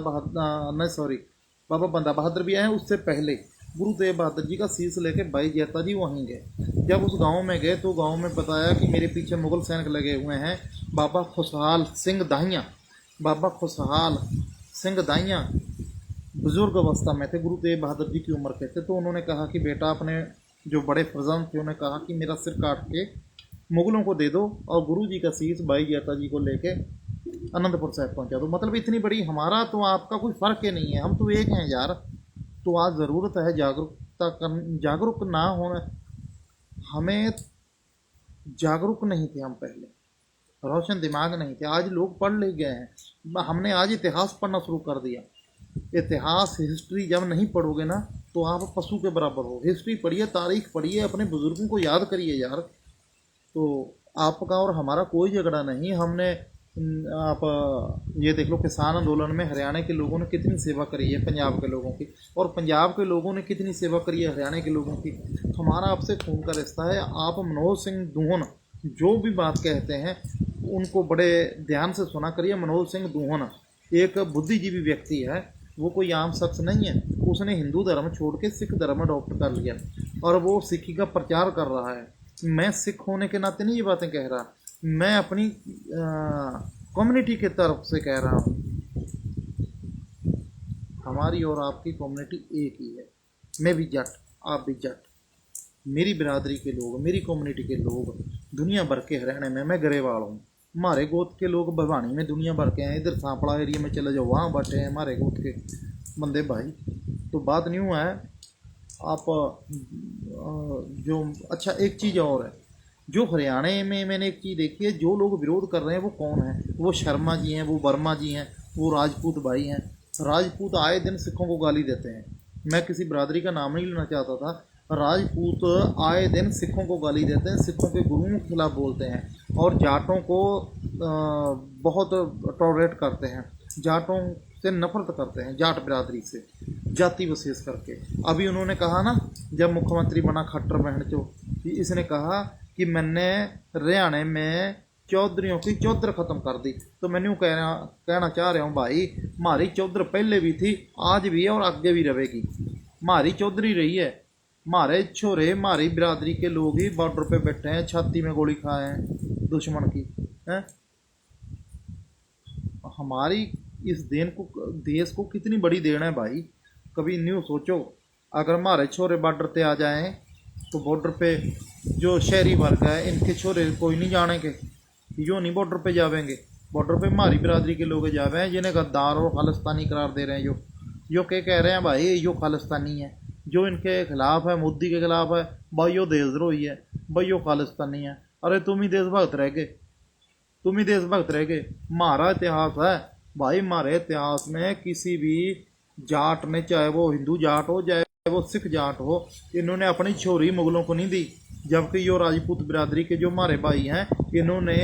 [SPEAKER 1] बहादुर भी आए। उससे पहले गुरु तेग बहादुर जी का शीश लेके भाई जैता जी वहीं गए। जब उस गांव में गए, तो गांव में बताया कि मेरे पीछे मुग़ल सैनिक लगे हुए हैं। बाबा खुशहाल सिंह दाहिया बुजुर्ग अवस्था में थे, गुरु तेग बहादुर जी की उम्र के थे। तो उन्होंने कहा कि बेटा, अपने जो बड़े फर्जंद थे, उन्होंने कहा कि मेरा सिर काट के मुग़लों को दे दो, और गुरु जी का शीश भाई जैता जी को लेके अनंतपुर साहिब पहुंचा दो। मतलब इतनी बड़ी, हमारा तो आपका कोई फ़र्क ही नहीं है, हम तो एक हैं यार। तो आज ज़रूरत है जागरूक ना होना। हमें जागरूक नहीं थे हम पहले, रोशन दिमाग नहीं थे। आज लोग पढ़ लिख गए हैं, हमने आज इतिहास पढ़ना शुरू कर दिया। इतिहास, हिस्ट्री जब नहीं पढ़ोगे ना, तो आप पशु के बराबर हो। हिस्ट्री पढ़िए, तारीख पढ़िए, अपने बुजुर्गों को याद करिए यार। तो आपका और हमारा कोई झगड़ा नहीं। हमने आप ये देख लो, किसान आंदोलन में हरियाणा के लोगों ने कितनी सेवा करी है पंजाब के लोगों की, और पंजाब के लोगों ने कितनी सेवा करी है हरियाणा के लोगों की। हमारा आपसे खून का रिश्ता है। आप मनोज सिंह दूहन जो भी बात कहते हैं, उनको बड़े ध्यान से सुना करिए। मनोज सिंह दूहन एक बुद्धिजीवी व्यक्ति है, वो कोई आम शख्स नहीं है। उसने हिंदू धर्म छोड़ के सिख धर्म अडॉप्ट कर लिया, और वो सिखी का प्रचार कर रहा है। मैं सिख होने के नाते नहीं ये बातें कह रहा, मैं अपनी कम्युनिटी के तरफ से कह रहा हूँ। हमारी और आपकी कम्युनिटी एक ही है। मैं भी जट, आप भी जट, मेरी बिरादरी के लोग, मेरी कम्युनिटी के लोग दुनिया भर के हरियाणा में, मैं गरेवाल हूँ। हमारे गोत के लोग भिवानी में दुनिया भर के हैं। इधर सांपड़ा एरिया में चले जाओ, वहाँ बैठे हैं हमारे गोत के बंदे भाई। तो बात नहीं हुआ है आप जो। अच्छा, एक चीज़ और है, जो हरियाणा में मैंने एक चीज़ देखी है, जो लोग विरोध कर रहे हैं वो कौन है? वो शर्मा जी हैं, वो वर्मा जी हैं, वो राजपूत भाई हैं। राजपूत आए दिन सिखों को गाली देते हैं। मैं किसी बरादरी का नाम नहीं लेना चाहता था। राजपूत आए दिन सिखों को गाली देते हैं, सिखों के गुरुओं के खिलाफ बोलते हैं, और जाटों को बहुत टॉलरेट करते हैं, जाटों से नफरत करते हैं, जाट बिरादरी से, जाति विशेष करके। अभी उन्होंने कहा ना, जब मुख्यमंत्री बना खट्टर बहन चो, इसने कहा कि मैंने हरियाणा में चौधरियों की चौधर ख़त्म कर दी। तो मैंने कहना चाह रहा हूँ भाई, हमारी चौधर पहले भी थी, आज भी है, और आगे भी रहेगी। हमारी चौधरी रही है। हमारे छोरे, हमारी बिरादरी के लोग ही बॉर्डर पे बैठे हैं, छाती में गोली खाए हैं दुश्मन की हैं। हमारी इस देश को कितनी बड़ी देन है भाई। कभी न्यू सोचो, अगर हमारे छोरे बॉर्डर पे आ जाएं, तो बॉर्डर पे जो शहरी वर्ग है, इनके छोरे कोई नहीं जानेंगे, यो नहीं बॉर्डर पे जावेंगे। बॉर्डर पे हमारी बिरादरी के लोग जा रहे हैं जिन्हें गद्दार और खालिस्तानी करार दे रहे हैं। जो क्या कह रहे हैं भाई, यो खालिस्तानी है, जो इनके खिलाफ है, मोदी के खिलाफ है भाई, यो देशद्रोही है भाई, यो खालिस्तानी है। अरे तुम ही देशभक्त रह गए, तुम ही देशभक्त रह गए। हमारा इतिहास है भाई, हमारे इतिहास में किसी भी जाट ने, चाहे वो हिंदू जाट हो चाहे वो सिख जाट हो, इन्होंने अपनी छोरी मुगलों को नहीं दी। जबकि यो राजपूत बिरादरी के जो हमारे भाई हैं, इन्होंने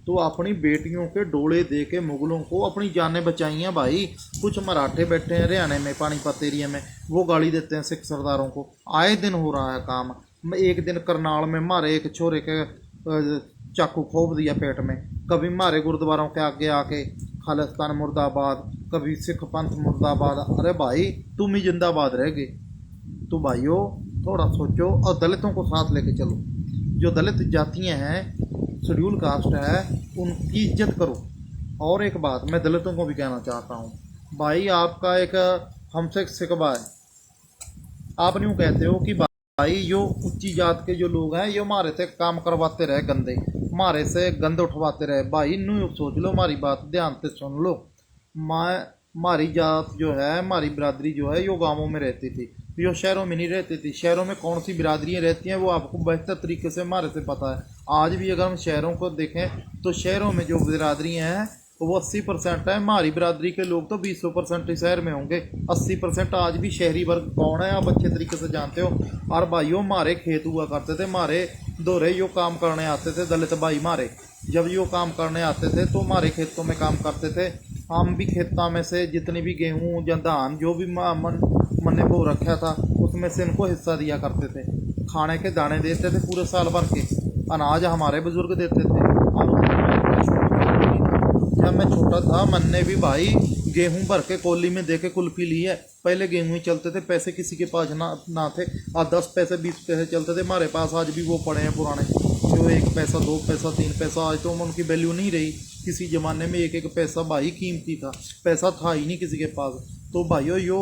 [SPEAKER 1] तो अपनी बेटियों के डोले दे के मुगलों को अपनी जानें बचाई हैं भाई। कुछ मराठे बैठे हैं हरियाणा में पानीपत एरिया में, वो गाली देते हैं सिख सरदारों को। आए दिन हो रहा है काम। एक दिन करनाल में हमारे एक छोरे के चाकू खोप दिया पेट में। कभी हमारे गुरुद्वारों के आगे आके खालिस्तान मुर्दाबाद, कभी सिख पंथ मुर्दाबाद। अरे भाई तुम ही जिंदाबाद रह गए। तो भाइयों थोड़ा सोचो और दलितों को साथ लेके चलो। जो दलित जातियाँ हैं, शेड्यूल कास्ट है, उनकी इज्जत करो। और एक बात मैं दलितों को भी कहना चाहता हूँ भाई, आपका एक हमसे शिकवा है। आप यूँ कहते हो कि भाई यो ऊंची जात के जो लोग हैं, ये हमारे से काम करवाते रहे गंदे, हमारे से गंद उठवाते रहे। भाई न्यू सोच लो, हमारी बात ध्यान से सुन लो। हमारी जात जो है, हमारी बिरादरी जो है, यो गाँवों में रहती थी, यो शहरों में नहीं रहती थी। शहरों में कौन सी बिरादरियाँ रहती हैं वो आपको बेहतर तरीके से हमारे से पता है। आज भी अगर हम शहरों को देखें तो शहरों में जो बिरादरियाँ हैं वो 80% है। हमारी बिरादरी के लोग तो 20% ही शहर में होंगे, 80% आज भी शहरी वर्ग कौन है आप अच्छे तरीके से जानते हो। और भाइयों हमारे खेत हुआ करते थे, हमारे दोहरे यो काम करने आते थे दलित भाई हमारे। जब यो काम करने आते थे तो हमारे खेतों में काम करते थे। हम भी खेतों में से जितनी भी गेहूँ या धान जो भी मन ने बो रखा था उसमें से इनको हिस्सा दिया करते थे। खाने के दाने देते थे पूरे साल भर के, अनाज हमारे बुजुर्ग देते थे। जब मैं छोटा था मन ने भी भाई गेहूं भर के कोली में दे के कुल्फी ली है। पहले गेहूं ही चलते थे, पैसे किसी के पास ना थे। और 10 पैसे 20 पैसे चलते थे हमारे पास। आज भी वो पड़े हैं पुराने, जो 1 पैसा 2 पैसा 3 पैसा। आज तो उनकी वैल्यू नहीं रही। किसी ज़माने में 1 पैसा भाई कीमती था, पैसा था ही नहीं किसी के पास। तो भाइयों यो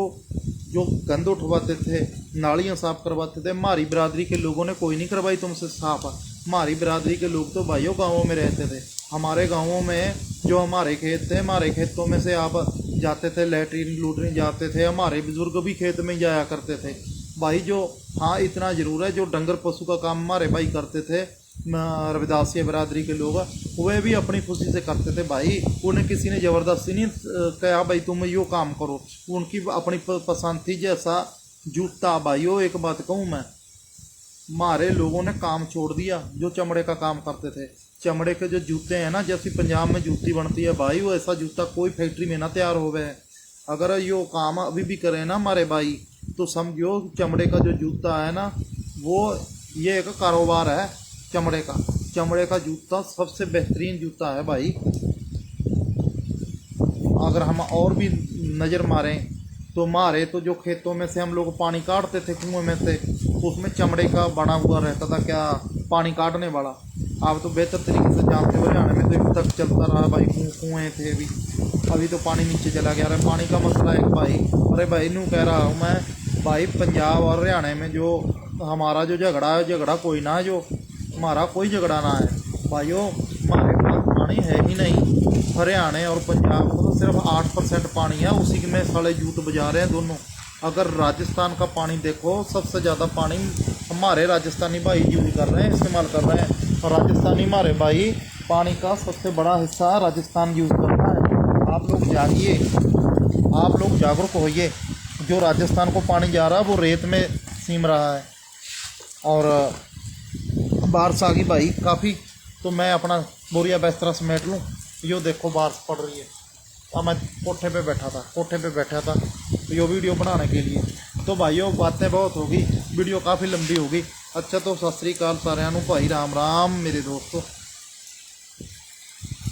[SPEAKER 1] जो गंद उठवाते थे, नालियाँ साफ़ करवाते थे, हमारी बिरादरी के लोगों ने कोई नहीं करवाई तुमसे साफ। हमारी बिरादरी के लोग तो भाइयों गाँवों में रहते थे। हमारे गाँवों में जो हमारे खेत थे, हमारे खेतों में से आप जाते थे, लैट्रीन लूटरीन जाते थे। हमारे बुजुर्ग भी खेत में जाया करते थे भाई। जो हाँ इतना ज़रूर है, जो डंगर पशु का काम हमारे भाई करते थे रविदासिया बिरादरी के लोग, वे भी अपनी खुशी से करते थे भाई। उन्हें किसी ने ज़बरदस्ती नहीं कहा भाई तुम यो काम करो, उनकी अपनी पसंद थी। जैसा जूता भाइयों, एक बात कहूँ मैं, हमारे लोगों ने काम छोड़ दिया जो चमड़े का काम करते थे। चमड़े के जो जूते हैं ना, जैसे पंजाब में जूती बनती है भाई, वो ऐसा जूता कोई फैक्ट्री में ना तैयार हो गए। अगर यो काम अभी भी करें ना हमारे भाई, तो समझो चमड़े का जो जूता है ना, वो ये एक कारोबार है चमड़े का। चमड़े का जूता सबसे बेहतरीन जूता है भाई। अगर हम और भी नज़र मारें तो हमारे तो जो खेतों में से हम लोग पानी काटते थे कुएं में से, उसमें चमड़े का बना हुआ रहता था क्या पानी काटने वाला। आप तो बेहतर तरीके से जानते हो, हरियाणा में तो अब तक चलता रहा भाई, कुएँ थे अभी तो पानी नीचे चला गया। अरे पानी का मसला है भाई। अरे भाई न्यू कह रहा हूँ मैं भाई, पंजाब और हरियाणा में जो हमारा जो झगड़ा है, झगड़ा कोई ना है, जो हमारा कोई झगड़ा ना है भाइयों। हमारे पास पानी है ही नहीं। हरियाणा और पंजाब को तो सिर्फ 8% पानी है, उसी में साले जूत बजा रहे हैं दोनों। अगर राजस्थान का पानी देखो, सबसे ज़्यादा पानी हमारे राजस्थानी भाई यूज कर रहे हैं, इस्तेमाल कर रहे हैं। और राजस्थानी हमारे भाई पानी का सबसे बड़ा हिस्सा राजस्थान यूज़ करता है। आप लोग जागिए, आप लोग जागरूक होइए। जो राजस्थान को पानी जा रहा है वो रेत में सीम रहा है। और बारिश आ गई भाई काफ़ी, तो मैं अपना बोरिया बिस्तरा समेट लूँ। यो देखो बारिश पड़ रही है। अब मैं कोठे पे बैठा था तो यो वीडियो बनाने के लिए। तो भाइयों बातें बहुत होगी, वीडियो काफ़ी लंबी होगी। अच्छा तो सत श्री अकाल सारिਆਂ ਨੂੰ भाई, राम राम मेरे दोस्तों।